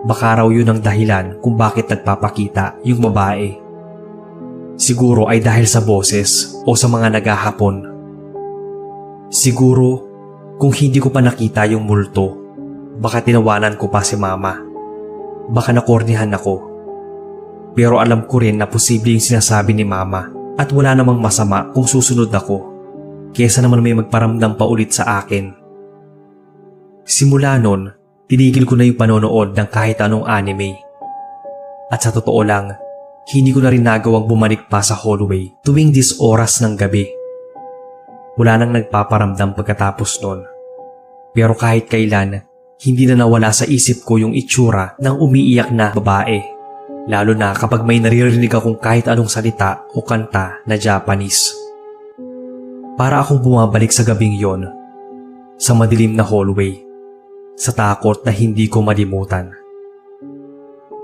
Baka raw yun ang dahilan kung bakit nagpapakita yung babae. Siguro ay dahil sa boses o sa mga naghahapon. Siguro kung hindi ko pa nakita yung multo, baka tinawanan ko pa si Mama. Baka nakornihan ako. Pero alam ko rin na posibleng sinasabi ni Mama at wala namang masama kung susunod ako kesa naman may magparamdam pa ulit sa akin. Simula nun, tinigil ko na yung panonood ng kahit anong anime. At sa totoo lang, hindi ko na rin nagawang bumalik pa sa hallway tuwing 10 oras ng gabi. Wala nang nagpaparamdam pagkatapos nun. Pero kahit kailan, hindi na nawala sa isip ko yung itsura ng umiiyak na babae. Lalo na kapag may naririnig akong kahit anong salita o kanta na Japanese. Para akong bumabalik sa gabing yon, sa madilim na hallway, sa takot na hindi ko malimutan.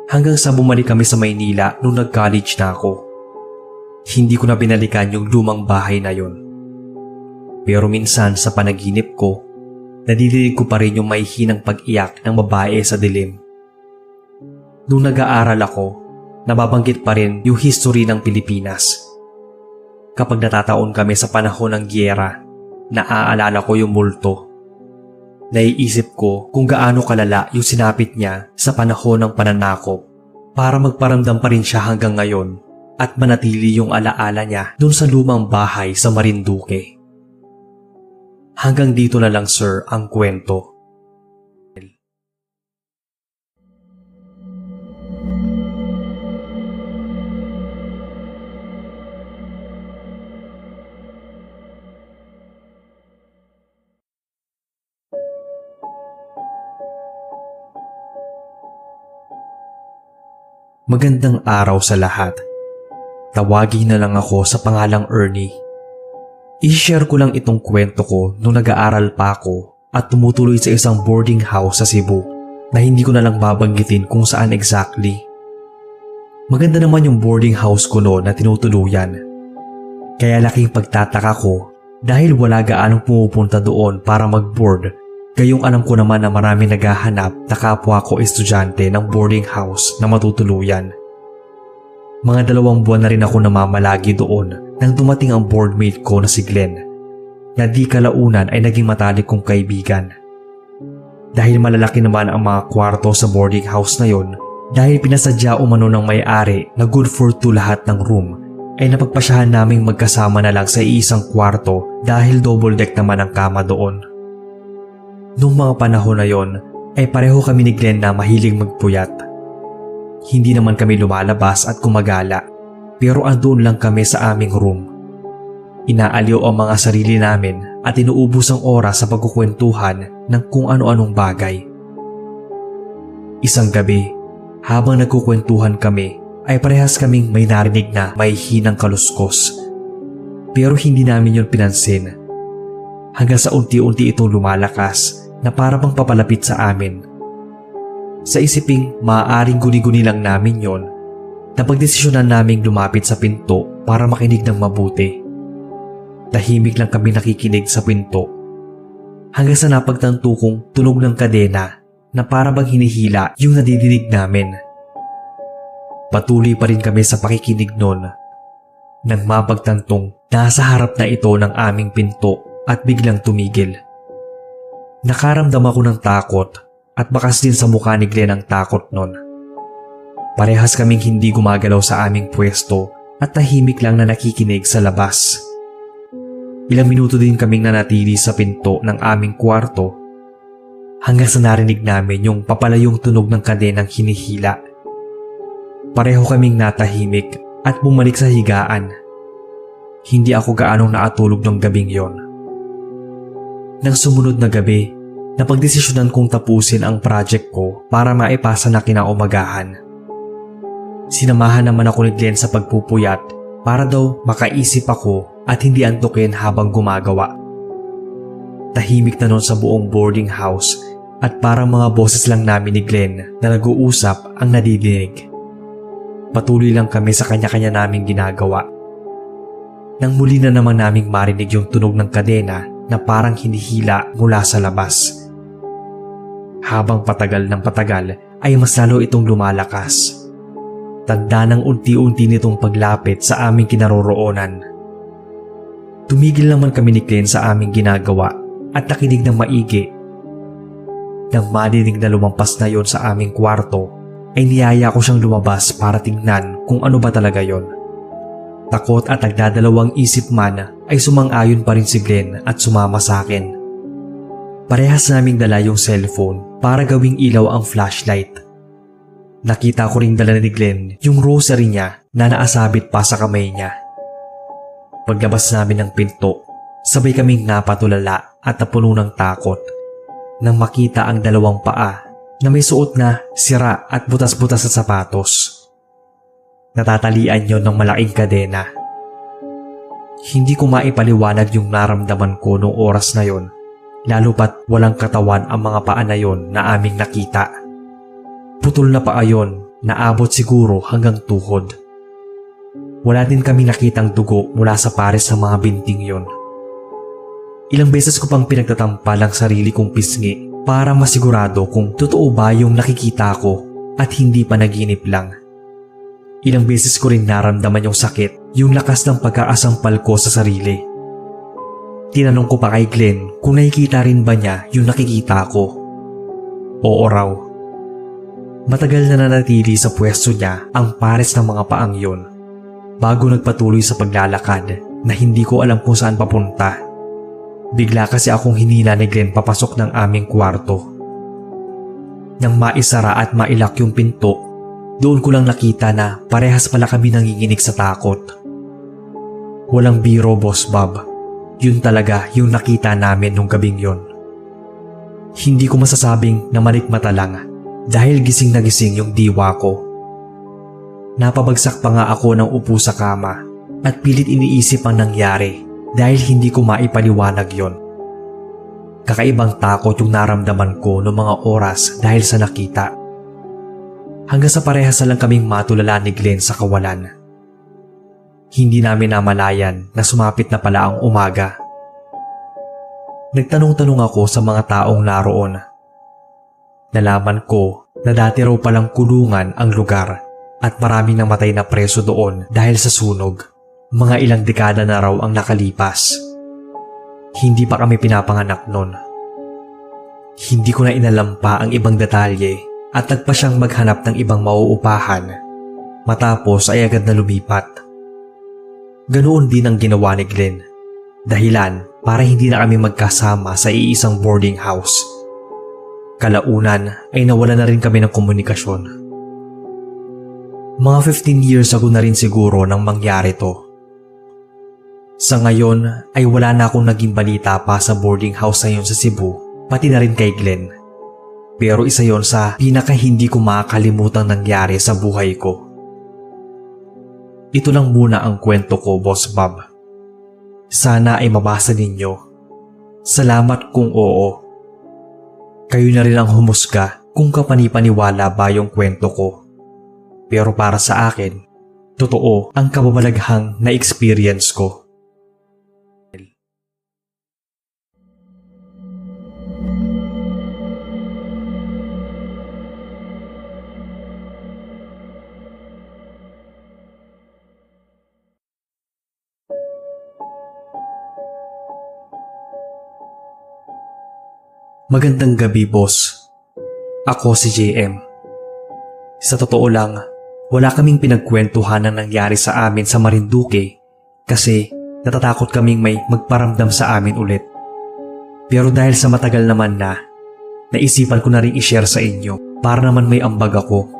Hanggang sa bumalik kami sa Maynila nung nag-college na ako. Hindi ko na binalikan yung lumang bahay na yon. Pero minsan sa panaginip ko, nadidinig ko pa rin yung may hinang pag-iyak ng babae sa dilim. Nung nag-aaral ako, nababanggit pa rin yung history ng Pilipinas. Kapag natataon kami sa panahon ng giyera, naaalala ko yung multo. Naiisip ko kung gaano kalala yung sinapit niya sa panahon ng pananakop para magparamdam pa rin siya hanggang ngayon at manatili yung alaala niya dun sa lumang bahay sa Marinduque. Hanggang dito na lang, sir, ang kwento. Magandang araw sa lahat. Tawagin na lang ako sa pangalang Ernie. I-share ko lang itong kwento ko nung nag-aaral pa ako at tumutuloy sa isang boarding house sa Cebu na hindi ko na lang babanggitin kung saan exactly. Maganda naman yung boarding house ko noon na tinutuluyan. Kaya laking pagtataka ko dahil wala gaanong pumupunta doon para mag-board. Gayong alam ko naman na marami naghahanap na kapwa ko estudyante ng boarding house na matutuluyan. Mga 2 buwan na rin ako namamalagi doon nang dumating ang boardmate ko na si Glenn, na di kalaunan ay naging matalik kong kaibigan. Dahil malalaki naman ang mga kwarto sa boarding house na yon, dahil pinasadya umano ng may-ari na good for 2 lahat ng room, ay napagpasyahan naming magkasama na lang sa iisang kwarto dahil double deck naman ang kama doon. Noong mga panahon na yon ay pareho kami ni Glenn na mahilig magpuyat. Hindi naman kami lumalabas at kumagala, pero andoon lang kami sa aming room. Inaaliw ang mga sarili namin at inuubos ang oras sa pagkukwentuhan ng kung ano-anong bagay. Isang gabi, habang nagkukwentuhan kami, ay parehas kaming may narinig na may hinang kaluskos. Pero hindi namin yon pinansin. Hanggang sa unti-unti itong lumalakas na para bang papalapit sa amin. Sa isiping maaaring guni-guni lang namin yon, napagdesisyonan naming lumapit sa pinto para makinig ng mabuti. Tahimik lang kami nakikinig sa pinto. Hanggang sa napagtanto kong tunog ng kadena na para bang hinihila yung nadidinig namin. Patuloy pa rin kami sa pakikinig noon nang mapagtantong nasa harap na ito ng aming pinto at biglang tumigil. Nakaramdam ako ng takot at bakas din sa mukha ni Glenn ang takot nun. Parehas kaming hindi gumagalaw sa aming pwesto at tahimik lang na nakikinig sa labas. Ilang minuto din kaming nanatili sa pinto ng aming kwarto hanggang sa narinig namin yung papalayong tunog ng kadenang hinihila. Pareho kaming natahimik at bumalik sa higaan. Hindi ako gaanong nakatulog ng gabing yon. Nang sumunod na gabi, napagdesisyonan kong tapusin ang project ko para maipasa na kinaumagahan. Sinamahan naman ako ni Glenn sa pagpupuyat para daw makaisip ako at hindi antukin habang gumagawa. Tahimik na noon sa buong boarding house at parang mga boses lang namin ni Glenn na nag-uusap ang nadidinig. Patuloy lang kami sa kanya-kanya naming ginagawa. Nang muli na naman naming marinig yung tunog ng kadena na parang hinihila mula sa labas. Habang patagal ng patagal ay mas lalo itong lumalakas. Tanda ng unti-unti nitong paglapit sa aming kinaroroonan. Tumigil naman kami ni Glenn sa aming ginagawa at nakinig ng maigi. Nang marinig na lumampas na yon sa aming kwarto, ay niyaya ko siyang lumabas para tingnan kung ano ba talaga yon. Takot at nagdadalawang isip man ay sumang-ayon pa rin si Glenn at sumama sa akin. Parehas naming dala yung cellphone para gawing ilaw ang flashlight. Nakita ko ring dala ni Glenn yung rosary niya na naasabit pa sa kamay niya. Paglabas namin ng pinto, sabay kaming napatulala at napuno ng takot nang makita ang 2 paa na may suot na sira at butas-butas sa sapatos. Natatalian yon ng malaking kadena. Hindi ko maipaliwanag yung naramdaman ko noong oras na yon, lalo pat walang katawan ang mga paa na yon na aming nakita. Putol na paa yon na abot siguro hanggang tuhod. Wala din kami nakitang dugo mula sa pares ng mga binting yon. Ilang beses ko pang pinagtatampal ang sarili kong pisngi para masigurado kung totoo ba yung nakikita ko at hindi pa naginip lang. Ilang beses ko rin naramdaman yung sakit, yung lakas ng pagkaasampal ko sa sarili. Tinanong ko pa kay Glenn kung nakikita rin ba niya yung nakikita ko. Oo raw. Matagal na nanatili sa pwesto niya ang pares ng mga paang yon, bago nagpatuloy sa paglalakad na hindi ko alam kung saan papunta. Bigla kasi akong hinila ni Glenn papasok ng aming kwarto. Nang maisara at mailak yung pinto, doon ko lang nakita na parehas pala kami nanginginig sa takot. Walang biro, Boss Bob. Yun talaga yung nakita namin nung gabing yon. Hindi ko masasabing na malikmata lang dahil gising na gising yung diwa ko. Napabagsak pa nga ako ng upo sa kama at pilit iniisip ang nangyari dahil hindi ko maipaliwanag yon. Kakaibang takot yung naramdaman ko noong mga oras dahil sa nakita. Hanggang sa parehas na lang kaming matulala ni Glenn sa kawalan. Hindi namin namalayan na sumapit na pala ang umaga. Nagtanong-tanong ako sa mga taong naroon. Nalaman ko na dati raw palang kulungan ang lugar at maraming namatay na preso doon dahil sa sunog. Mga ilang dekada na raw ang nakalipas. Hindi pa kami pinapanganak noon. Hindi ko na inalam pa ang ibang detalye at nagpa siyang maghanap ng ibang mauupahan. Matapos ay agad na lumipat. Ganoon din ang ginawa ni Glenn. Dahilan para hindi na kami magkasama sa iisang boarding house. Kalaunan ay nawala na rin kami ng komunikasyon. Mga 15 years ago na rin siguro nang mangyari to. Sa ngayon ay wala na akong naging balita pa sa boarding house na yun sa Cebu, pati na rin kay Glenn. Pero isa yon sa pinaka hindi ko makakalimutang nangyari sa buhay ko. Ito lang muna ang kwento ko, Boss Bob. Sana ay mabasa ninyo. Salamat kung oo. Kayo na rin ang humusga kung kapanipaniwala ba yung kwento ko. Pero para sa akin, totoo ang kababalaghang na experience ko. Magandang gabi, boss. Ako si JM. Sa totoo lang, wala kaming pinagkwentuhan ng nangyari sa amin sa Marinduque kasi natatakot kaming may magparamdam sa amin ulit. Pero dahil sa matagal naman na, naisipan ko na rin i-share sa inyo para naman may ambag ako.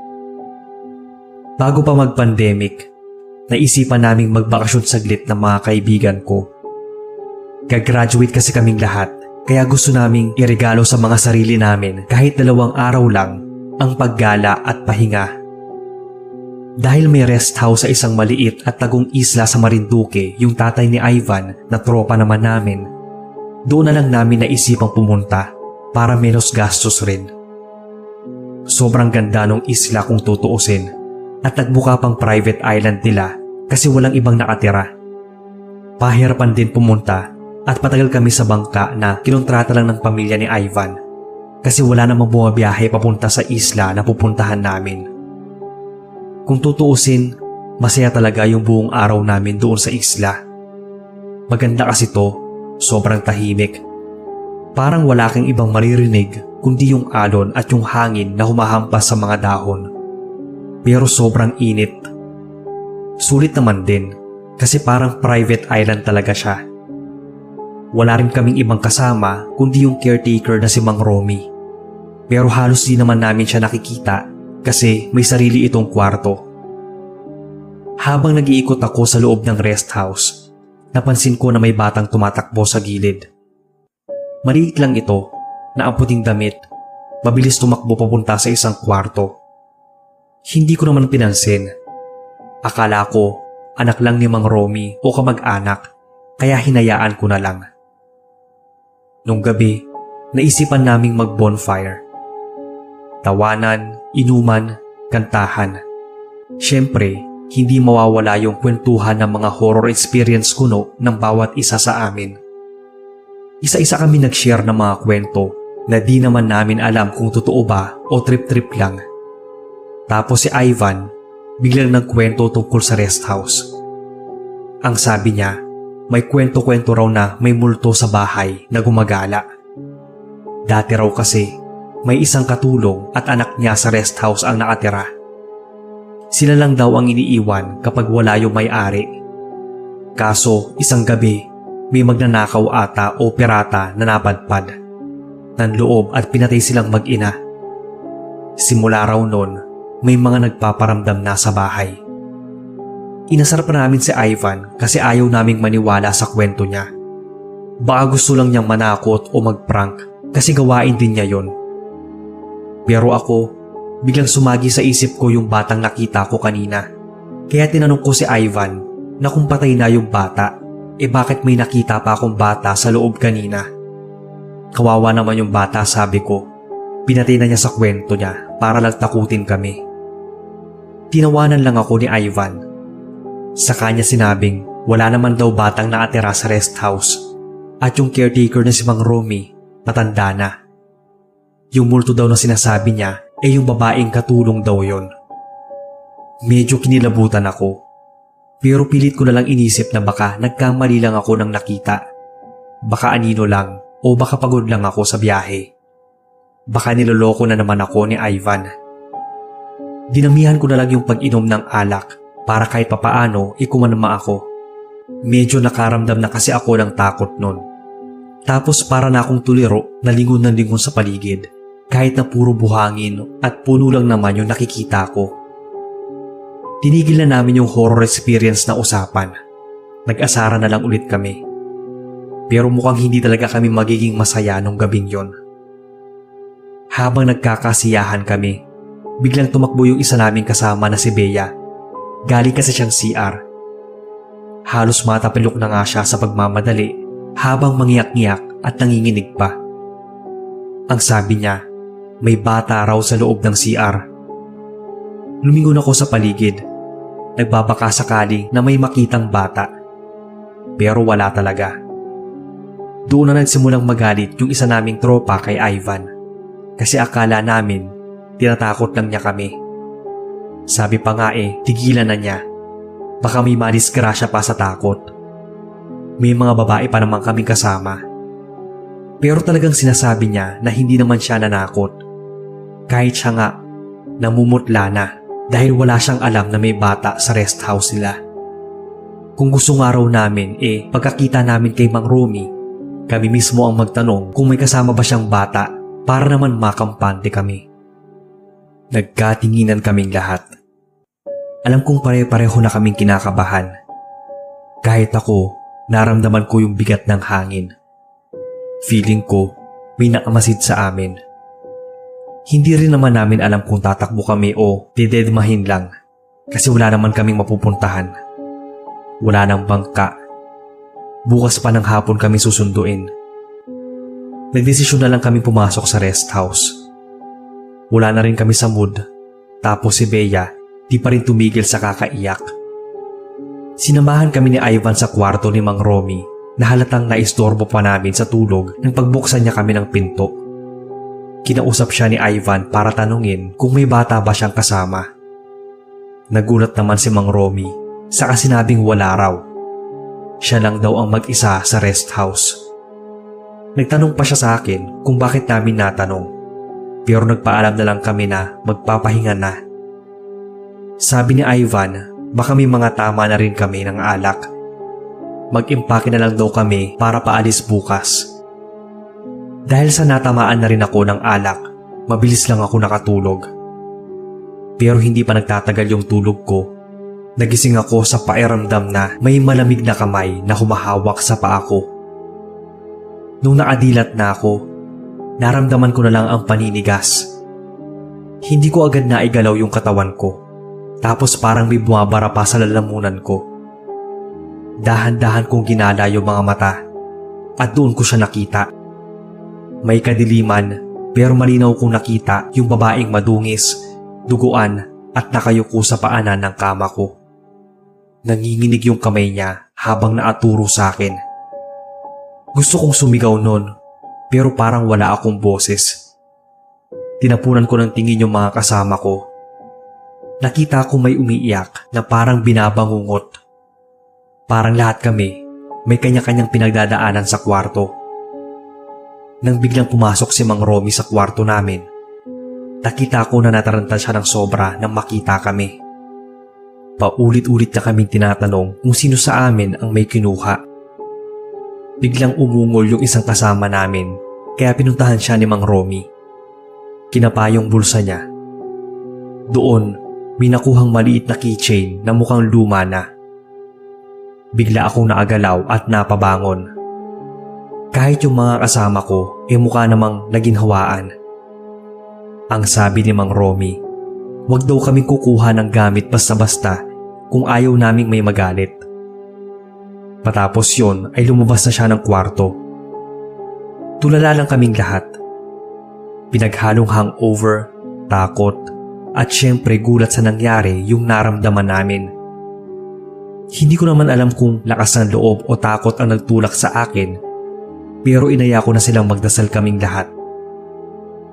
Bago pa mag-pandemic, naisipan naming magbakasyon saglit ng mga kaibigan ko. Gagraduate kasi kaming lahat. Kaya gusto naming iregalo sa mga sarili namin kahit 2 araw lang ang paggala at pahinga. Dahil may rest house sa isang maliit at tagong isla sa Marinduque yung tatay ni Ivan na tropa naman namin, doon na lang namin naisipang pumunta para menos gastos rin. Sobrang ganda ng isla kung tutuusin at nagbuka pang private island nila kasi walang ibang nakatira. Pahirapan din pumunta at patagal kami sa bangka na kinontrata lang ng pamilya ni Ivan kasi wala namang bumabiyahe papunta sa isla na pupuntahan namin. Kung tutuusin, masaya talaga yung buong araw namin doon sa isla. Maganda kasi to, sobrang tahimik. Parang wala kang ibang maririnig kundi yung alon at yung hangin na humahampas sa mga dahon. Pero sobrang init. Sulit naman din kasi parang private island talaga siya. Wala rin kaming ibang kasama kundi yung caretaker na si Mang Romy. Pero halos di naman namin siya nakikita kasi may sarili itong kwarto. Habang nag-iikot ako sa loob ng rest house, napansin ko na may batang tumatakbo sa gilid. Maliit lang ito, na ang puting damit, mabilis tumakbo papunta sa isang kwarto. Hindi ko naman pinansin. Akala ko anak lang ni Mang Romy o kamag-anak kaya hinayaan ko na lang. Nung gabi, naisipan naming mag-bonfire. Tawanan, inuman, kantahan. Siyempre, hindi mawawala yung kwentuhan ng mga horror experience kuno ng bawat isa sa amin. Isa-isa kami nag-share ng mga kwento na di naman namin alam kung totoo ba o trip-trip lang. Tapos si Ivan, biglang nagkwento tungkol sa rest house. Ang sabi niya, may kwento-kwento raw na may multo sa bahay na gumagala. Dati raw kasi, may isang katulong at anak niya sa rest house ang nakatira. Sila lang daw ang iniiwan kapag wala yung may-ari. Kaso isang gabi, may magnanakaw ata o pirata na napadpad ng loob at pinatay silang mag-ina. Simula raw nun, may mga nagpaparamdam na sa bahay. Inasar pa namin si Ivan kasi ayaw naming maniwala sa kwento niya. Baka gusto lang niyang manakot o mag-prank kasi gawain din niya yon. Pero ako, biglang sumagi sa isip ko yung batang nakita ko kanina. Kaya tinanong ko si Ivan na kung patay na yung bata, bakit may nakita pa akong bata sa loob kanina? Kawawa naman yung bata, sabi ko. Pinatay na niya sa kwento niya para lang takutin kami. Tinawanan lang ako ni Ivan. Sa kanya sinabing wala naman daw batang nakatira sa rest house at yung caretaker na si Mang Romy matanda na. Yung multo daw na sinasabi niya yung babaeng katulong daw yon. Medyo kinilabutan ako, pero pilit ko na lang inisip na baka nagkamali lang ako ng nakita. Baka anino lang o baka pagod lang ako sa biyahe. Baka niloloko na naman ako ni Ivan. Dinamihan ko na lang yung pag-inom ng alak para kahit papaano kumalma ako. Medyo nakaramdam na kasi ako ng takot nun. Tapos para na akong tuliro na lingon sa paligid kahit na puro buhangin at puno lang naman yung nakikita ko. Tinigil na namin yung horror experience na usapan. Nag-asara na lang ulit kami. Pero mukhang hindi talaga kami magiging masaya nung gabing yon. Habang nagkakasiyahan kami, biglang tumakbo yung isa naming kasama na si Bea. Galing kasi siyang CR. Halos matapilok na nga siya sa pagmamadali habang mangiyak-ngiyak at nanginginig pa. Ang sabi niya, may bata raw sa loob ng CR. Lumingon ako sa paligid. Nagbabaka sakali na may makitang bata. Pero wala talaga. Doon na nagsimulang magalit yung isa naming tropa kay Ivan. Kasi akala namin, tinatakot lang niya kami. Sabi pa nga tigilan na niya. Baka may madisgrasya pa sa takot. May mga babae pa naman kaming kasama. Pero talagang sinasabi niya na hindi naman siya nanakot. Kahit siya nga, namumutla na dahil wala siyang alam na may bata sa rest house nila. Kung gusto nga raw namin pagkakita namin kay Mang Romy, kami mismo ang magtanong kung may kasama ba siyang bata para naman makampante kami. Nagkatinginan kaming lahat. Alam kong pare-pareho na kaming kinakabahan. Kahit ako, naramdaman ko yung bigat ng hangin. Feeling ko, may nakamasid sa amin. Hindi rin naman namin alam kung tatakbo kami o didedmahin lang kasi wala naman kaming mapupuntahan. Wala nang bangka. Bukas pa ng hapon kami susunduin. Nagdesisyon na lang kami pumasok sa rest house. Wala na rin kami sa mood, tapos si Bea di pa rin tumigil sa kakaiyak. Sinamahan kami ni Ivan sa kwarto ni Mang Romy na halatang naistorbo pa namin sa tulog nang pagbuksan niya kami ng pinto. Kinausap siya ni Ivan para tanungin kung may bata ba siyang kasama. Nagulat naman si Mang Romy saka sinabing wala raw. Siya lang daw ang mag-isa sa rest house. Nagtanong pa siya sa akin kung bakit namin natanong, pero nagpaalam na lang kami na magpapahinga na. Sabi ni Ivan, baka may mga tama na rin kami ng alak. Mag-impake na lang daw kami para paalis bukas. Dahil sa natamaan na rin ako ng alak, mabilis lang ako nakatulog. Pero hindi pa nagtatagal yung tulog ko. Nagising ako sa pakiramdam na may malamig na kamay na humahawak sa paa ko. Nung nakadilat na ako, naramdaman ko na lang ang paninigas. Hindi ko agad naigalaw yung katawan ko. Tapos parang may bumabara pa sa lalamunan ko. Dahan-dahan kong ginala yung mga mata at doon ko siya nakita. May kadiliman pero malinaw kong nakita yung babaeng madungis, duguan at nakayuko sa paanan ng kama ko. Nanginginig yung kamay niya habang naaturo sa akin. Gusto kong sumigaw nun pero parang wala akong boses. Tinapunan ko ng tingin yung mga kasama ko. Nakita ko may umiiyak na parang binabangungot. Parang lahat kami may kanya-kanyang pinagdadaanan sa kwarto. Nang biglang pumasok si Mang Romy sa kwarto namin, nakita ko na nataranta siya ng sobra nang makita kami. Paulit-ulit na kaming tinatanong kung sino sa amin ang may kinuha. Biglang umungol yung isang kasama namin kaya pinuntahan siya ni Mang Romy. Kinapa yung bulsa niya. Doon, may nakuhang maliit na keychain na mukhang luma na. Bigla akong naagalaw at napabangon. Kahit yung mga kasama ko mukha namang naginhawaan. Ang sabi ni Mang Romy, wag daw kaming kukuha ng gamit basta-basta kung ayaw naming may magalit. Matapos yon ay lumabas na siya ng kwarto. Tulala lang kaming lahat. Pinaghalong hangover, takot, at syempre gulat sa nangyari yung naramdaman namin. Hindi ko naman alam kung lakas ng loob o takot ang nagtulak sa akin, pero inaya ko na silang magdasal kaming lahat.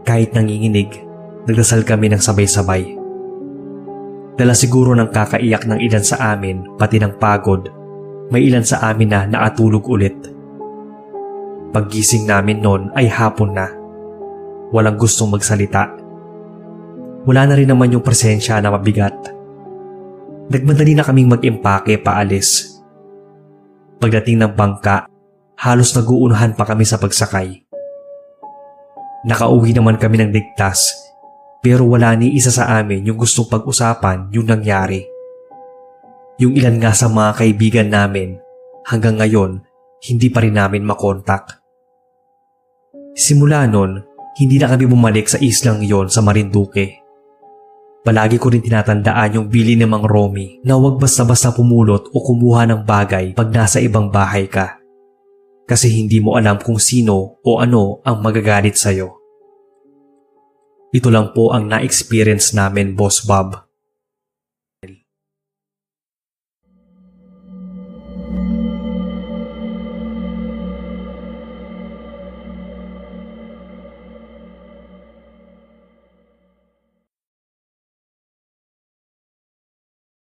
Kahit nanginginig, nagdasal kami ng sabay-sabay. Dala siguro ng kakaiyak ng ilan sa amin, pati ng pagod, may ilan sa amin na nakatulog ulit. Paggising namin noon ay hapon na. Walang gustong magsalita. Wala na rin naman yung presensya na mabigat. Nagmadali na kaming mag-impake paalis. Pagdating ng bangka, halos naguunahan pa kami sa pagsakay. Nakauwi naman kami ng ligtas, pero wala ni isa sa amin yung gustong pag-usapan yung nangyari. Yung ilan nga sa mga kaibigan namin, hanggang ngayon, hindi pa rin namin makontak. Simula nun, hindi na kami bumalik sa islang yon sa Marinduque. Palagi ko rin tinatandaan yung bili ni Mang Romy na huwag basta-basta pumulot o kumuha ng bagay pag nasa ibang bahay ka. Kasi hindi mo alam kung sino o ano ang magagalit sa'yo. Ito lang po ang na-experience namin, Boss Bob.